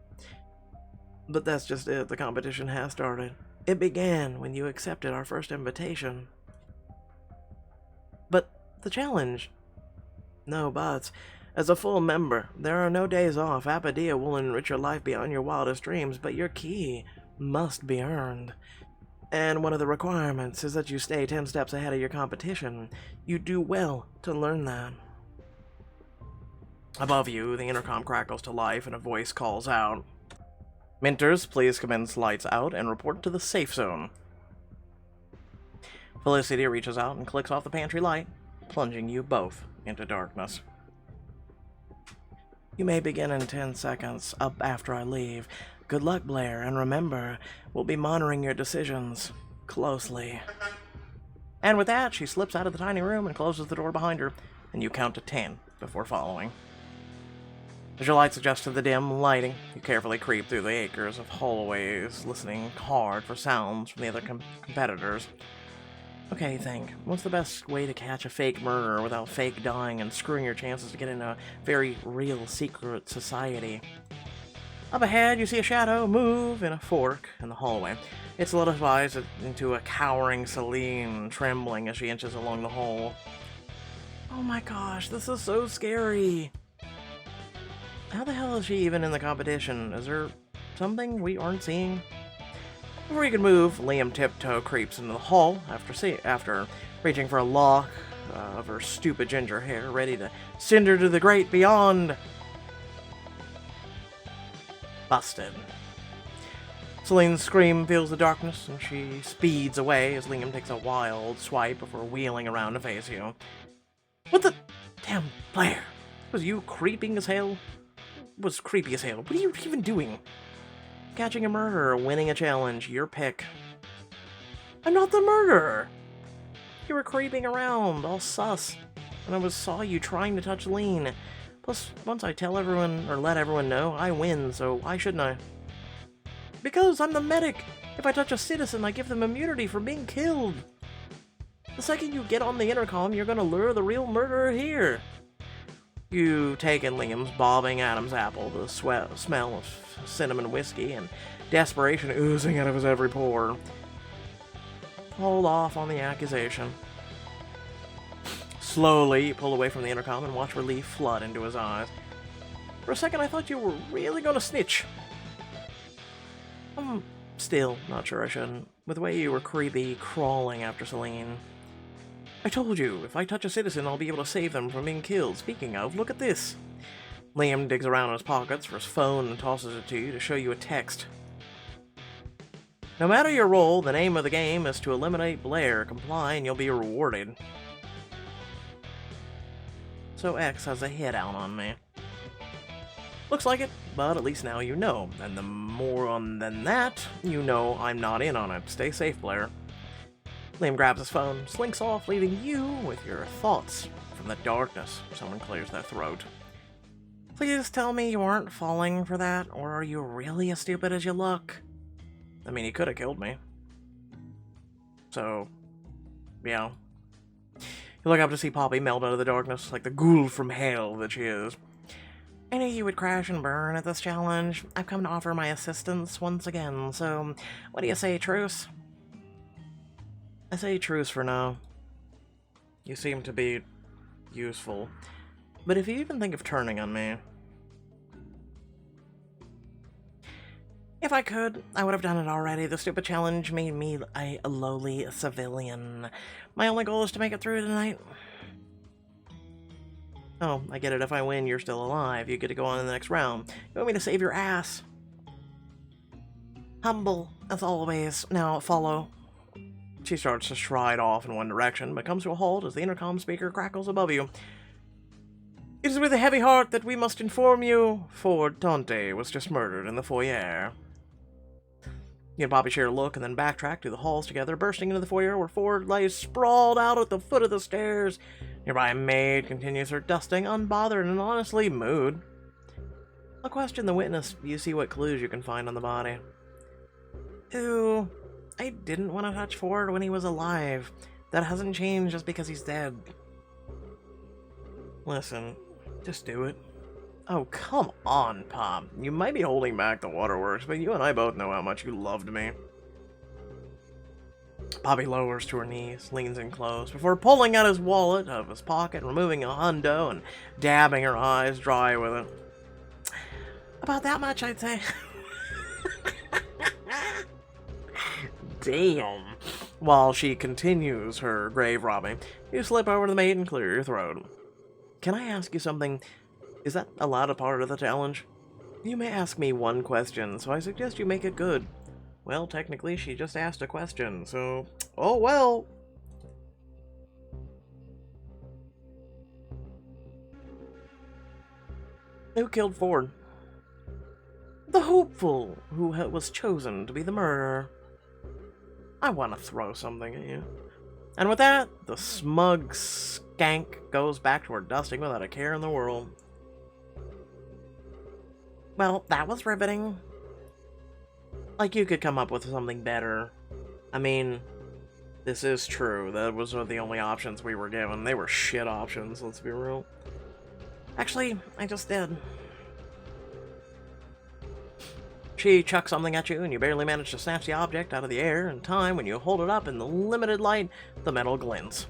But that's just it. The competition has started. It began when you accepted our first invitation. But the challenge? No buts. As a full member, there are no days off. Apodian will enrich your life beyond your wildest dreams, but your key must be earned. And one of the requirements is that you stay 10 steps ahead of your competition. You do well to learn that. Above you, the intercom crackles to life and a voice calls out. Mentors, please commence lights out and report to the safe zone. Felicity reaches out and clicks off the pantry light, plunging you both into darkness. You may begin in 10 seconds, up after I leave. Good luck, Blair, and remember, we'll be monitoring your decisions closely. And with that, she slips out of the tiny room and closes the door behind her, and you count to 10 before following. As your lights adjust to the dim lighting, you carefully creep through the acres of hallways, listening hard for sounds from the other competitors. Okay, think. What's the best way to catch a fake murderer without fake dying and screwing your chances to get in a very real secret society? Up ahead, you see a shadow move in a fork in the hallway. It solidifies into a cowering Celine, trembling as she inches along the hall. Oh my gosh, this is so scary. How the hell is she even in the competition? Is there something we aren't seeing? Before you can move, Liam tiptoe creeps into the hall after reaching for a lock of her stupid ginger hair, ready to send her to the great beyond. Busted. Celine's scream fills the darkness, and she speeds away as Liam takes a wild swipe before wheeling around to face you. What the... Damn, Blair. Was you creeping as hell? Was creepy as hell. What are you even doing? Catching a murderer, winning a challenge, your pick. I'm not the murderer! You were creeping around, all sus, and I saw you trying to touch Lean. Plus, once I tell everyone, or let everyone know, I win, so why shouldn't I? Because I'm the medic! If I touch a citizen, I give them immunity for being killed! The second you get on the intercom, you're gonna lure the real murderer here! You take in Liam's bobbing Adam's apple, the smell of cinnamon whiskey, and desperation oozing out of his every pore. Hold off on the accusation. Slowly, you pull away from the intercom and watch relief flood into his eyes. For a second, I thought you were really gonna snitch. I'm still not sure I shouldn't, with the way you were creepy crawling after Celine. I told you, if I touch a citizen, I'll be able to save them from being killed. Speaking of, look at this. Liam digs around in his pockets for his phone and tosses it to you to show you a text. No matter your role, the name of the game is to eliminate Blair. Comply and you'll be rewarded. So X has a hit out on me. Looks like it, but at least now you know. And the more than that, you know I'm not in on it. Stay safe, Blair. Liam grabs his phone, slinks off, leaving you with your thoughts from the darkness. Someone clears their throat. Please tell me you aren't falling for that, or are you really as stupid as you look? I mean, he could have killed me. So, yeah. You look up to see Poppy melt out of the darkness, like the ghoul from hell that she is. I knew you would crash and burn at this challenge. I've come to offer my assistance once again, so what do you say, truce? I say truce for now. You seem to be useful. But if you even think of turning on me... If I could, I would have done it already. The stupid challenge made me a lowly civilian. My only goal is to make it through tonight. Oh, I get it. If I win, you're still alive. You get to go on in the next round. You want me to save your ass? Humble, as always. Now, follow. She starts to stride off in one direction, but comes to a halt as the intercom speaker crackles above you. It is with a heavy heart that we must inform you Ford Tonte was just murdered in the foyer. You and Bobby share a look and then backtrack to the halls together, bursting into the foyer where Ford lays sprawled out at the foot of the stairs. Nearby a maid continues her dusting, unbothered and honestly mood. I'll question the witness. You see what clues you can find on the body. Ooh, I didn't want to touch Ford when he was alive. That hasn't changed just because he's dead. Listen, just do it. Oh, come on, Pop. You might be holding back the waterworks, but you and I both know how much you loved me. Bobby lowers to her knees, leans in close, before pulling out his wallet out of his pocket, removing a hundo, and dabbing her eyes dry with it. About that much, I'd say. Damn. While she continues her grave robbing, you slip over to the maid and clear your throat. Can I ask you something? Is that allowed a part of the challenge? You may ask me one question, so I suggest you make it good. Well, technically, she just asked a question, so... Oh, well! Who killed Ford? The hopeful, who was chosen to be the murderer. I want to throw something at you. And with that, the smug skank goes back to her dusting without a care in the world. Well, that was riveting. Like, you could come up with something better. I mean, this is true. That was the only options we were given. They were shit options, let's be real. Actually, I just did. She chucks something at you, and you barely manage to snatch the object out of the air in time. When you hold it up in the limited light, the metal glints.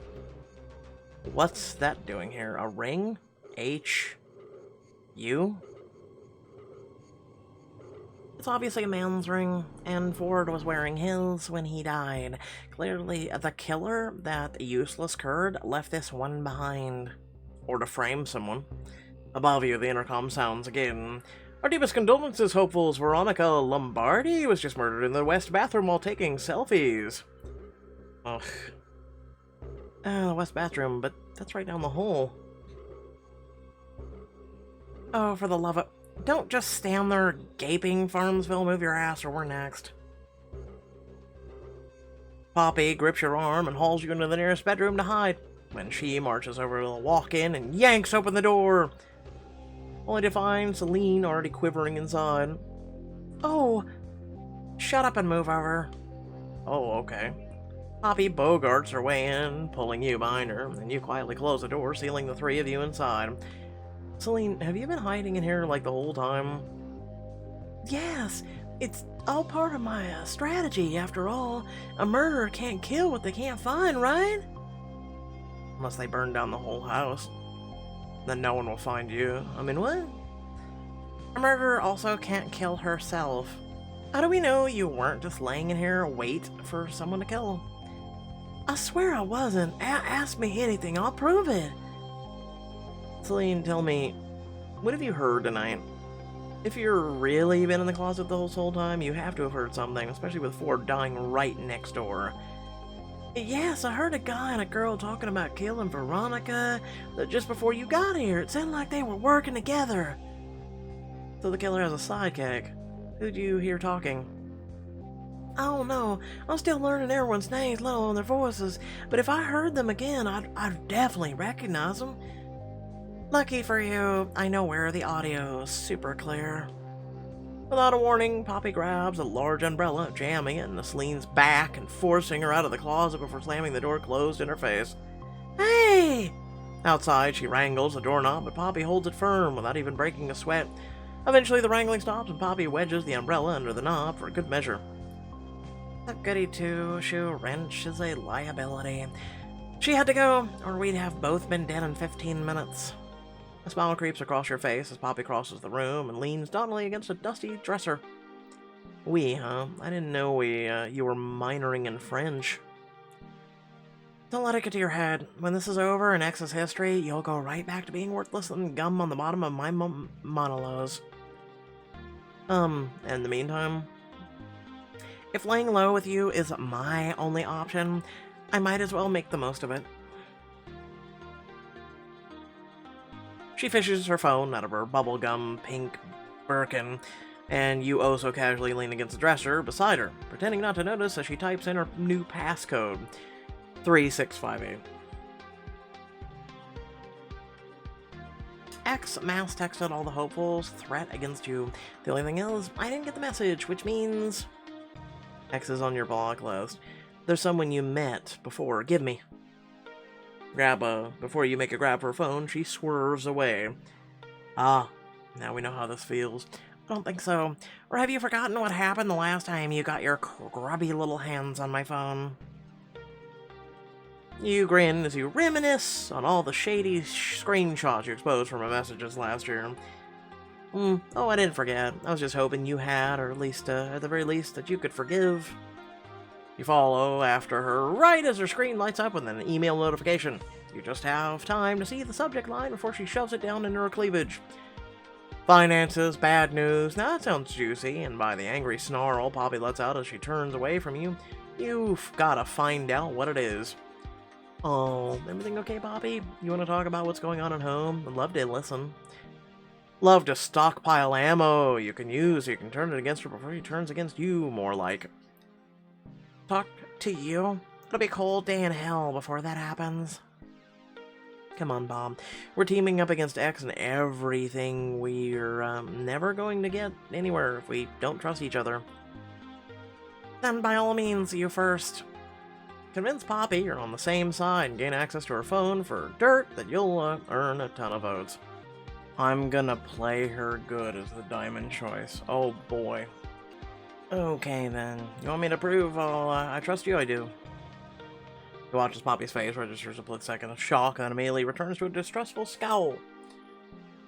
What's that doing here? A ring? H? U? It's obviously a man's ring, and Ford was wearing his when he died. Clearly, the killer, that useless Kurd, left this one behind. Or to frame someone. Above you, the intercom sounds again. Our deepest condolences, hopefuls. Veronica Lombardi was just murdered in the West bathroom while taking selfies. Ugh. The West bathroom, but that's right down the hall. Oh, for the love of... Don't just stand there gaping, Farmsville. Move your ass or we're next. Poppy grips your arm and hauls you into the nearest bedroom to hide, when she marches over to the walk-in and yanks open the door, only to find Celine already quivering inside. Oh, shut up and move over. Oh, okay. Poppy bogarts her way in, pulling you behind her, and you quietly close the door, sealing the three of you inside. Celine, have you been hiding in here like the whole time? Yes, it's all part of my strategy, after all. A murderer can't kill what they can't find, right? Unless they burn down the whole house. Then no one will find you. I mean, what? A murderer also can't kill herself. How do we know you weren't just laying in here wait for someone to kill? I swear I wasn't. Ask me anything, I'll prove it. Celine, tell me, what have you heard tonight? If you've really been in the closet the whole time, you have to have heard something, especially with Ford dying right next door. Yes, I heard a guy and a girl talking about killing Veronica just before you got here. It sounded like they were working together. So the killer has a sidekick. Who'd you hear talking? I don't know. I'm still learning everyone's names, let alone their voices. But if I heard them again, I'd definitely recognize them. Lucky for you, I know where the audio is super clear. Without a warning, Poppy grabs a large umbrella, jamming it into Celine's back and forcing her out of the closet before slamming the door closed in her face. Hey! Outside, she wrangles the doorknob, but Poppy holds it firm without even breaking a sweat. Eventually, the wrangling stops and Poppy wedges the umbrella under the knob for good measure. A goody two-shoe wrench is a liability. She had to go, or we'd have both been dead in 15 minutes. A smile creeps across your face as Poppy crosses the room and leans daintily against a dusty dresser. We, huh? I didn't know you were minoring in French. Don't let it get to your head. When this is over in X's history, you'll go right back to being worthless and gum on the bottom of my monologues. In the meantime, if laying low with you is my only option, I might as well make the most of it. She fishes her phone out of her bubblegum pink Birkin, and you oh so casually lean against the dresser beside her, pretending not to notice as she types in her new passcode, 3658. X mass texted all the hopefuls, threat against you. The only thing is, I didn't get the message, which means... X is on your block list. There's someone you met before. Give me. Before you make a grab for her phone, she swerves away. Ah, now we know how this feels. I don't think so. Or have you forgotten what happened the last time you got your grubby little hands on my phone? You grin as you reminisce on all the shady screenshots you exposed from my messages last year. Oh, I didn't forget. I was just hoping you had, or at least, at the very least, that you could forgive. You follow after her right as her screen lights up with an email notification. You just have time to see the subject line before she shoves it down into her cleavage. Finances, bad news. Now that sounds juicy, and by the angry snarl Poppy lets out as she turns away from you, you've gotta find out what it is. Oh, everything okay, Poppy? You want to talk about what's going on at home? I'd love to listen. Love to stockpile ammo you can use so you can turn it against her before she turns against you, more like. Talk to you? It'll be a cold day in hell before that happens. Come on, Bob. We're teaming up against X and everything. We're never going to get anywhere if we don't trust each other. Then by all means, you first. Convince Poppy you're on the same side and gain access to her phone for dirt that you'll earn a ton of votes. I'm gonna play her good as the diamond choice. Oh boy. Okay then. You want me to prove I trust you? I do. He watches Poppy's face, registers a split second of shock, and immediately returns to a distrustful scowl.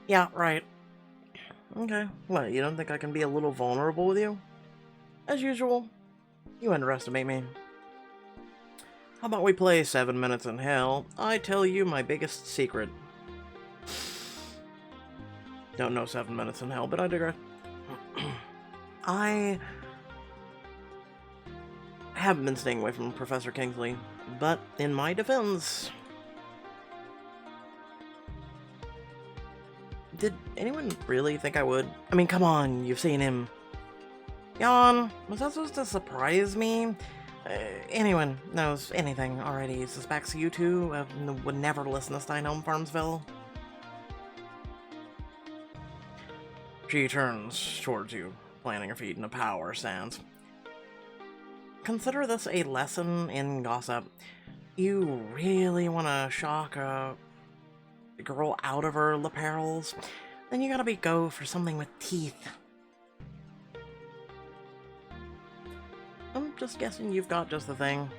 Yeah, right. Okay. What, you don't think I can be a little vulnerable with you? As usual, you underestimate me. How about we play 7 Minutes in Hell? I tell you my biggest secret. Don't know 7 Minutes in Hell, but I digress. I haven't been staying away from Professor Kingsley, but in my defense... Did anyone really think I would? I mean, come on, you've seen him. Yawn, was that supposed to surprise me? Anyone knows anything already suspects you two would never listen to Steinholm Farmsville? She turns towards you, planting her feet in a power stance. Consider this a lesson in gossip. You really want to shock a girl out of her lapels? Then you gotta go for something with teeth. I'm just guessing you've got just the thing.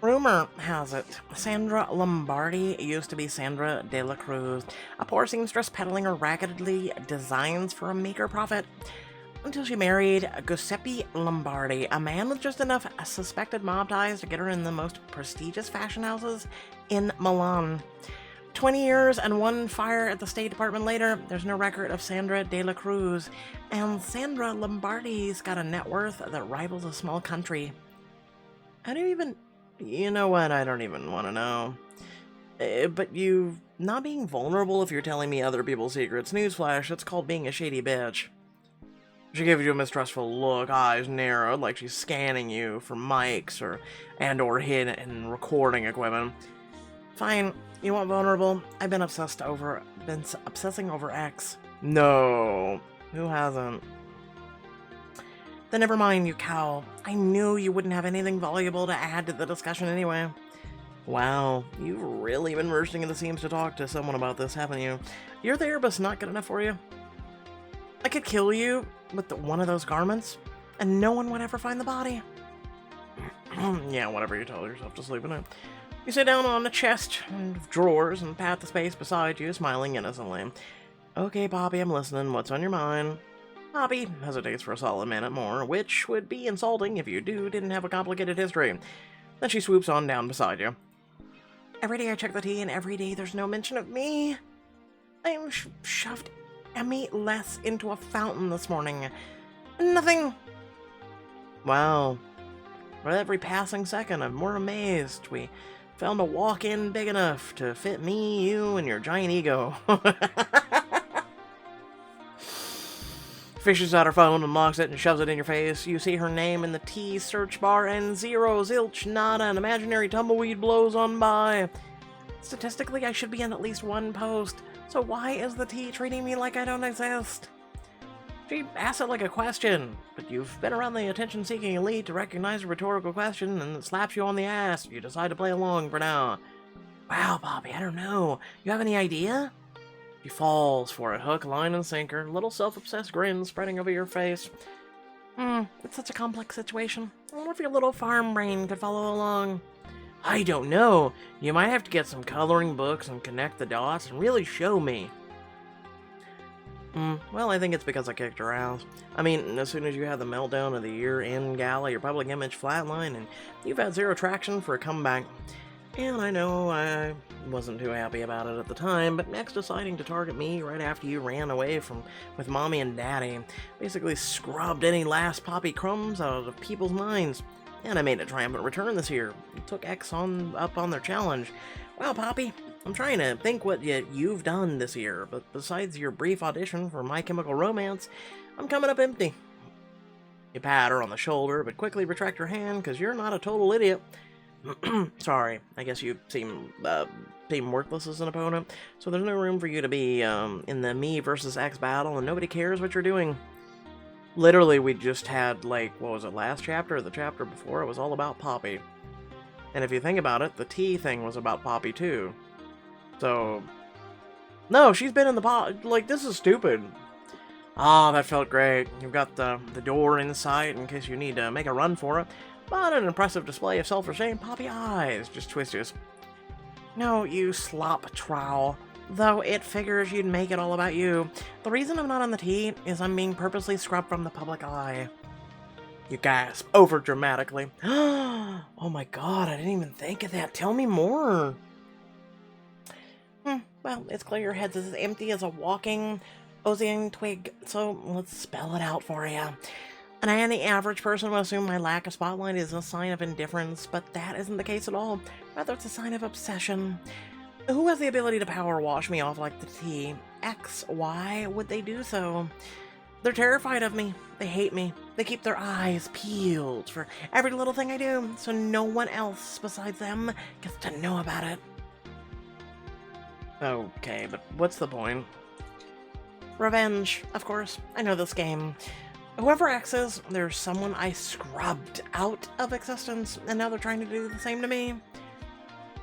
Rumor has it, Sandra Lombardi used to be Sandra De La Cruz, a poor seamstress peddling her raggedly designs for a meager profit, until she married Giuseppe Lombardi, a man with just enough suspected mob ties to get her in the most prestigious fashion houses in Milan. 20 years and one fire at the State Department later, there's no record of Sandra De La Cruz, and Sandra Lombardi's got a net worth that rivals a small country. I don't even... You know what? I don't even want to know. But you not being vulnerable if you're telling me other people's secrets. Newsflash, it's called being a shady bitch. She gives you a mistrustful look, eyes narrowed, like she's scanning you for mics or hidden recording equipment. Fine, you want vulnerable? I've been obsessing over X. No, who hasn't? Then never mind, you cow. I knew you wouldn't have anything valuable to add to the discussion anyway. Wow, you've really been bursting into the seams to talk to someone about this, haven't you? Your therapist's not good enough for you? I could kill you with one of those garments, and no one would ever find the body. Yeah, whatever you tell yourself to sleep at night. You sit down on a chest of drawers and pat the space beside you, smiling innocently. Okay, Poppy, I'm listening. What's on your mind? Poppy hesitates for a solid minute more, which would be insulting if you didn't have a complicated history. Then she swoops on down beside you. Every day I check the tea, and every day there's no mention of me. I shoved Emmy less into a fountain this morning. Nothing. Wow. With every passing second, I'm more amazed. We found a walk-in big enough to fit me, you, and your giant ego. Fishes out her phone, unlocks it, and shoves it in your face. You see her name in the tea search bar, and zero, zilch, nada, an imaginary tumbleweed blows on by. Statistically, I should be in at least one post, so why is the tea treating me like I don't exist? She asks it like a question, but you've been around the attention-seeking elite to recognize a rhetorical question, and it slaps you on the ass if you decide to play along for now. Wow, Bobby, I don't know. You have any idea? She falls for it, hook, line, and sinker, little self-obsessed grin spreading over your face. It's such a complex situation. I wonder if your little farm brain could follow along. I don't know. You might have to get some coloring books and connect the dots and really show me. Well, I think it's because I kicked her ass. I mean, as soon as you had the meltdown of the year-end gala, your public image flatlined, and you've had zero traction for a comeback. And I know I wasn't too happy about it at the time, but next deciding to target me right after you ran away with Mommy and Daddy basically scrubbed any last poppy crumbs out of people's minds. And I made a triumphant return this year. Took X up on their challenge. Wow, Poppy, I'm trying to think what you've done this year, but besides your brief audition for My Chemical Romance, I'm coming up empty. You pat her on the shoulder, but quickly retract your hand, because you're not a total idiot. Sorry, I guess you seem worthless as an opponent, so there's no room for you to be in the me versus X battle, and nobody cares what you're doing. Literally, we just had, like, what was it, last chapter or the chapter before? It was all about Poppy. And if you think about it, the tea thing was about Poppy, too. So... No, she's been in the pot. Like, this is stupid. Ah, that felt great. You've got the door in sight in case you need to make a run for it. But an impressive display of self-restraint, Poppy eyes just twisted. No, you slop trowel. Though it figures you'd make it all about you. The reason I'm not on the tee is I'm being purposely scrubbed from the public eye. You gasp, over dramatically. Oh my god, I didn't even think of that. Tell me more. Well, it's clear your head's as empty as a walking Ozian twig, so let's spell it out for you. And any average person will assume my lack of spotlight is a sign of indifference, but that isn't the case at all. Rather, it's a sign of obsession. Who has the ability to power wash me off like the tea? X, why would they do so? They're terrified of me. They hate me. They keep their eyes peeled for every little thing I do, so no one else besides them gets to know about it. Okay, but what's the point? Revenge, of course. I know this game. Whoever X is, there's someone I scrubbed out of existence, and now they're trying to do the same to me.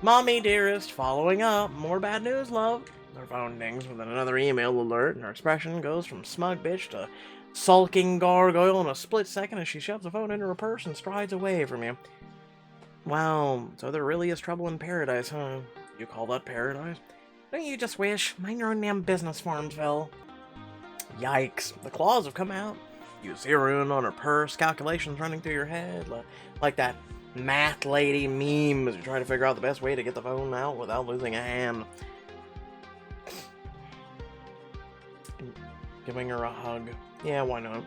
Mommy, dearest, following up. More bad news, love. Her phone dings with another email alert, and her expression goes from smug bitch to sulking gargoyle in a split second as she shoves the phone into her purse and strides away from you. Wow, so there really is trouble in paradise, huh? You call that paradise? Don't you just wish? Mind your own damn business, Farmsville. Yikes, the claws have come out. You zero in on her purse, calculations running through your head, like that math lady meme as you try to figure out the best way to get the phone out without losing a hand. Giving her a hug. Yeah, why not?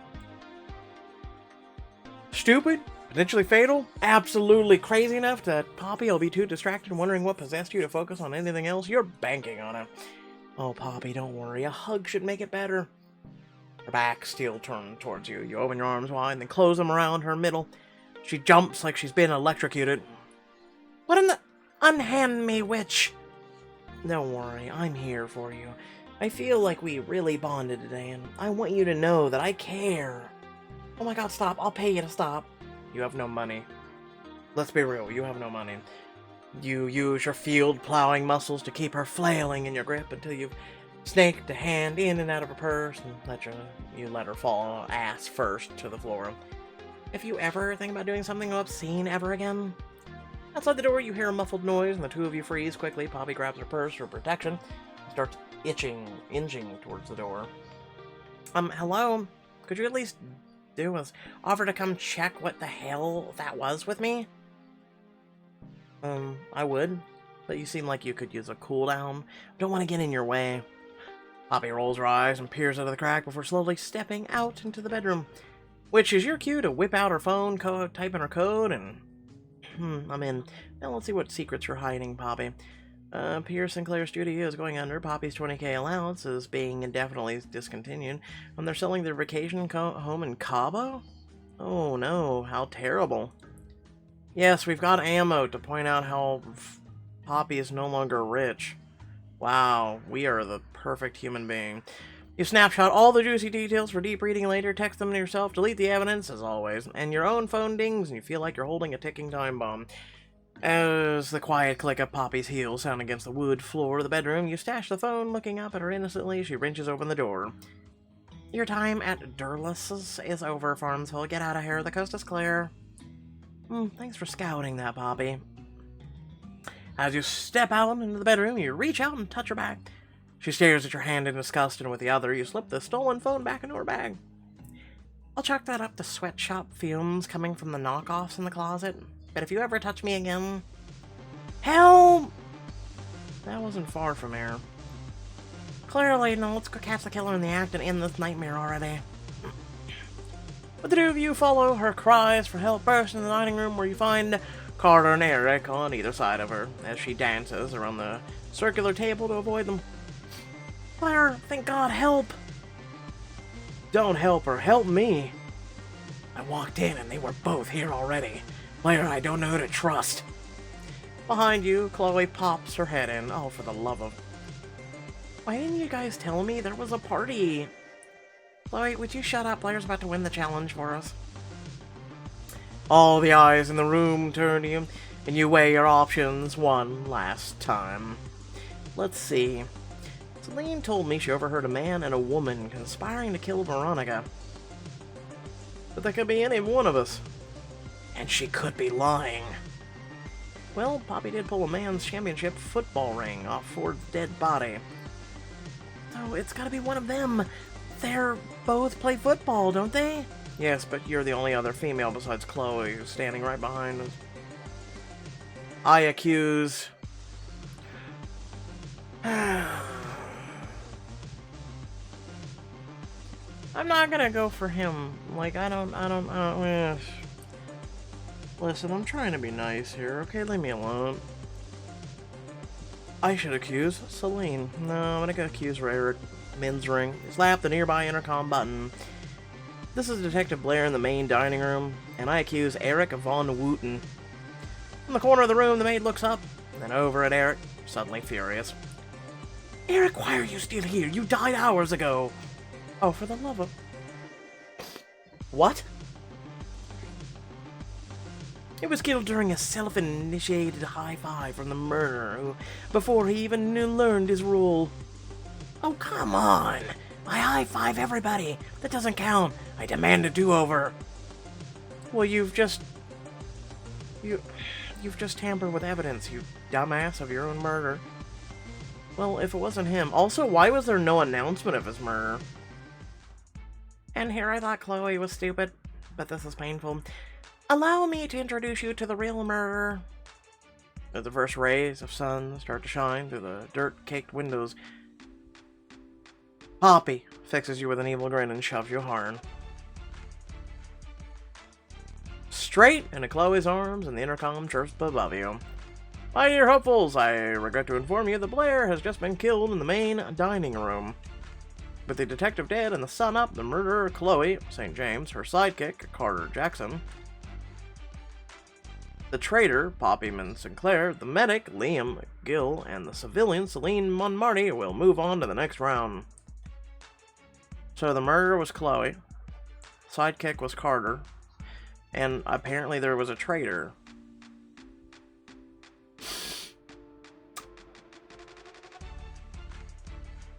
Stupid? Potentially fatal? Absolutely crazy enough that Poppy will be too distracted wondering what possessed you to focus on anything else? You're banking on it. Oh, Poppy, don't worry. A hug should make it better. Her back still turned towards you. You open your arms wide, then close them around her middle. She jumps like she's been electrocuted. What in the... Unhand me, witch! Don't worry, I'm here for you. I feel like we really bonded today, and I want you to know that I care. Oh my god, stop. I'll pay you to stop. You have no money. Let's be real, you have no money. You use your field plowing muscles to keep her flailing in your grip until you've snaked a hand in and out of her purse and you let her fall ass first to the floor. If you ever think about doing something obscene ever again... Outside the door, you hear a muffled noise, and the two of you freeze quickly. Poppy grabs her purse for protection and starts inching towards the door. Hello? Could you at least offer to come check what the hell that was with me? I would, but you seem like you could use a cooldown. Don't want to get in your way. Poppy rolls her eyes and peers out of the crack before slowly stepping out into the bedroom, which is your cue to whip out her phone, type in her code, and... I'm in. Now let's see what secrets you're hiding, Poppy. Pierre Sinclair Studio is going under. Poppy's 20k allowance is being indefinitely discontinued. And they're selling their vacation home in Cabo? Oh no, how terrible. Yes, we've got ammo to point out how Poppy is no longer rich. Wow, we are the perfect human being. You snapshot all the juicy details for deep reading later, text them to yourself, delete the evidence, as always, and your own phone dings and you feel like you're holding a ticking time bomb. As the quiet click of Poppy's heels sound against the wood floor of the bedroom, you stash the phone, looking up at her innocently as she wrenches open the door. Your time at Durless's is over, Farmsville. Get out of here. The coast is clear. Thanks for scouting that, Poppy. As you step out into the bedroom, you reach out and touch her back. She stares at your hand in disgust, and with the other, you slip the stolen phone back into her bag. I'll chalk that up to sweatshop fumes coming from the knockoffs in the closet. But if you ever touch me again... Help! That wasn't far from here. Clearly, no, let's go catch the killer in the act and end this nightmare already. But the two of you follow her cries for help burst in the dining room, where you find Carter and Eric on either side of her as she dances around the circular table to avoid them. Claire, thank God, help! Don't help her, help me! I walked in and they were both here already. Claire, I don't know who to trust. Behind you, Chloe pops her head in. Oh, for the love of... Why didn't you guys tell me there was a party? Chloe, would you shut up? Blair's about to win the challenge for us. All the eyes in the room turn to you, and you weigh your options one last time. Let's see. Celine told me she overheard a man and a woman conspiring to kill Veronica. But that could be any one of us. And she could be lying. Well, Poppy did pull a man's championship football ring off Ford's dead body. Oh, it's gotta be one of them. They're both play football, don't they? Yes, but you're the only other female besides Chloe who's standing right behind us. I accuse... I'm not gonna go for him. Like, I don't. Listen, I'm trying to be nice here, okay? Leave me alone. I should accuse Celine. No, I'm gonna accuse Eric Minsring. Slap the nearby intercom button. This is Detective Blair in the main dining room, and I accuse Eric von Wooten. In the corner of the room, the maid looks up, then over at Eric, suddenly furious. Eric, why are you still here? You died hours ago. Oh, for the love of... What? He was killed during a self-initiated high five from the murderer before he even learned his role. Oh, come on! I high five everybody! That doesn't count! I demand a do-over! Well, you've just tampered with evidence, you dumbass, of your own murder. Well, if it wasn't him... Also, why was there no announcement of his murder? And here I thought Chloe was stupid, but this is painful. Allow me to introduce you to the real murderer. As the first rays of sun start to shine through the dirt-caked windows, Poppy fixes you with an evil grin and shoves you hard. Straight into Chloe's arms, and the intercom chirps above you. My dear hopefuls, I regret to inform you that Blair has just been killed in the main dining room. With the detective dead and the sun up, the murderer, Chloe St. James, her sidekick, Carter Jackson, the traitor, Poppy Sinclair, the medic, Liam Gill, and the civilian, Celine Monmarty, will move on to the next round. So the murderer was Chloe, sidekick was Carter, and apparently there was a traitor.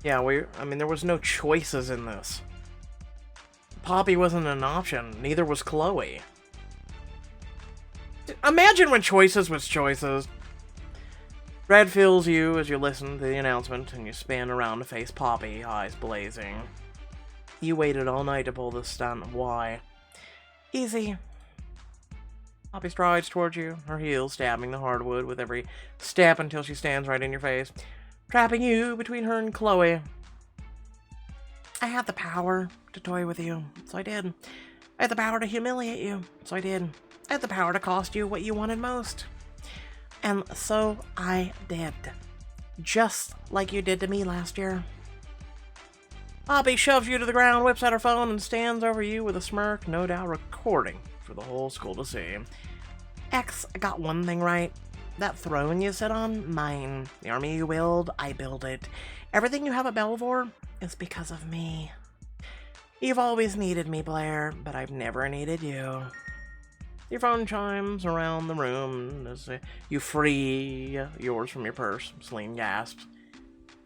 Yeah, there was no choices in this. Poppy wasn't an option, neither was Chloe. Imagine when choices was choices. Dread fills you as you listen to the announcement, and you spin around to face Poppy, eyes blazing. You waited all night to pull this stunt. Why? Easy. Poppy strides towards you, her heels stabbing the hardwood with every step until she stands right in your face, trapping you between her and Chloe. I had the power to toy with you, so I did. I had the power to humiliate you, so I did. I had the power to cost you what you wanted most. And so I did. Just like you did to me last year. Poppy shoves you to the ground, whips out her phone, and stands over you with a smirk, no doubt recording for the whole school to see. X got one thing right. That throne you sit on, mine. The army you willed, I build it. Everything you have at Belvoir is because of me. You've always needed me, Blair, but I've never needed you. Your phone chimes around the room as you free yours from your purse. Celine gasps.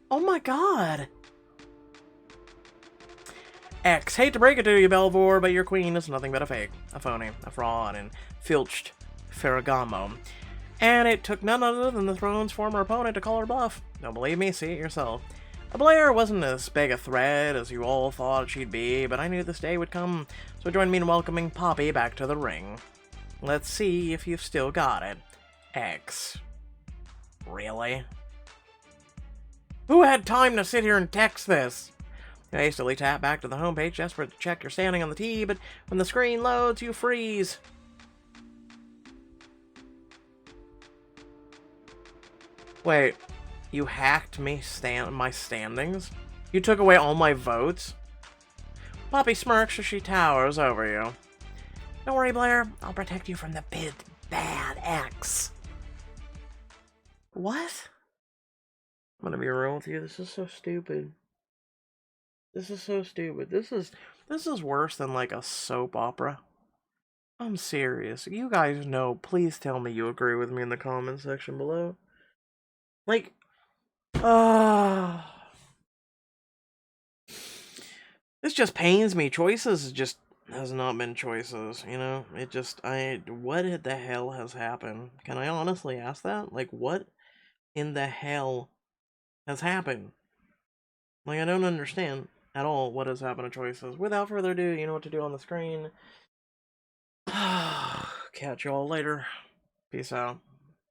Oh my god! X, hate to break it to you, Belvoir, but your queen is nothing but a fake, a phony, a fraud, and filched Ferragamo. And it took none other than the throne's former opponent to call her bluff. Don't believe me? See it yourself. Blair wasn't as big a threat as you all thought she'd be, but I knew this day would come, so join me in welcoming Poppy back to the ring. Let's see if you've still got it. X. Really? Who had time to sit here and text this? You hastily tap back to the homepage, desperate to check you're standing on the tee, but when the screen loads, you freeze. Wait, you hacked my standings? You took away all my votes? Poppy smirks as she towers over you. Don't worry, Blair. I'll protect you from the bad X. What? I'm gonna be real with you. This is so stupid. This is so stupid. This is worse than like a soap opera. I'm serious. You guys know. Please tell me you agree with me in the comment section below. Like, this just pains me. Choices just has not been choices, you know? It just, what the hell has happened? Can I honestly ask that? Like, what in the hell has happened? Like, I don't understand at all what has happened to choices. Without further ado, you know what to do on the screen. Catch y'all later. Peace out.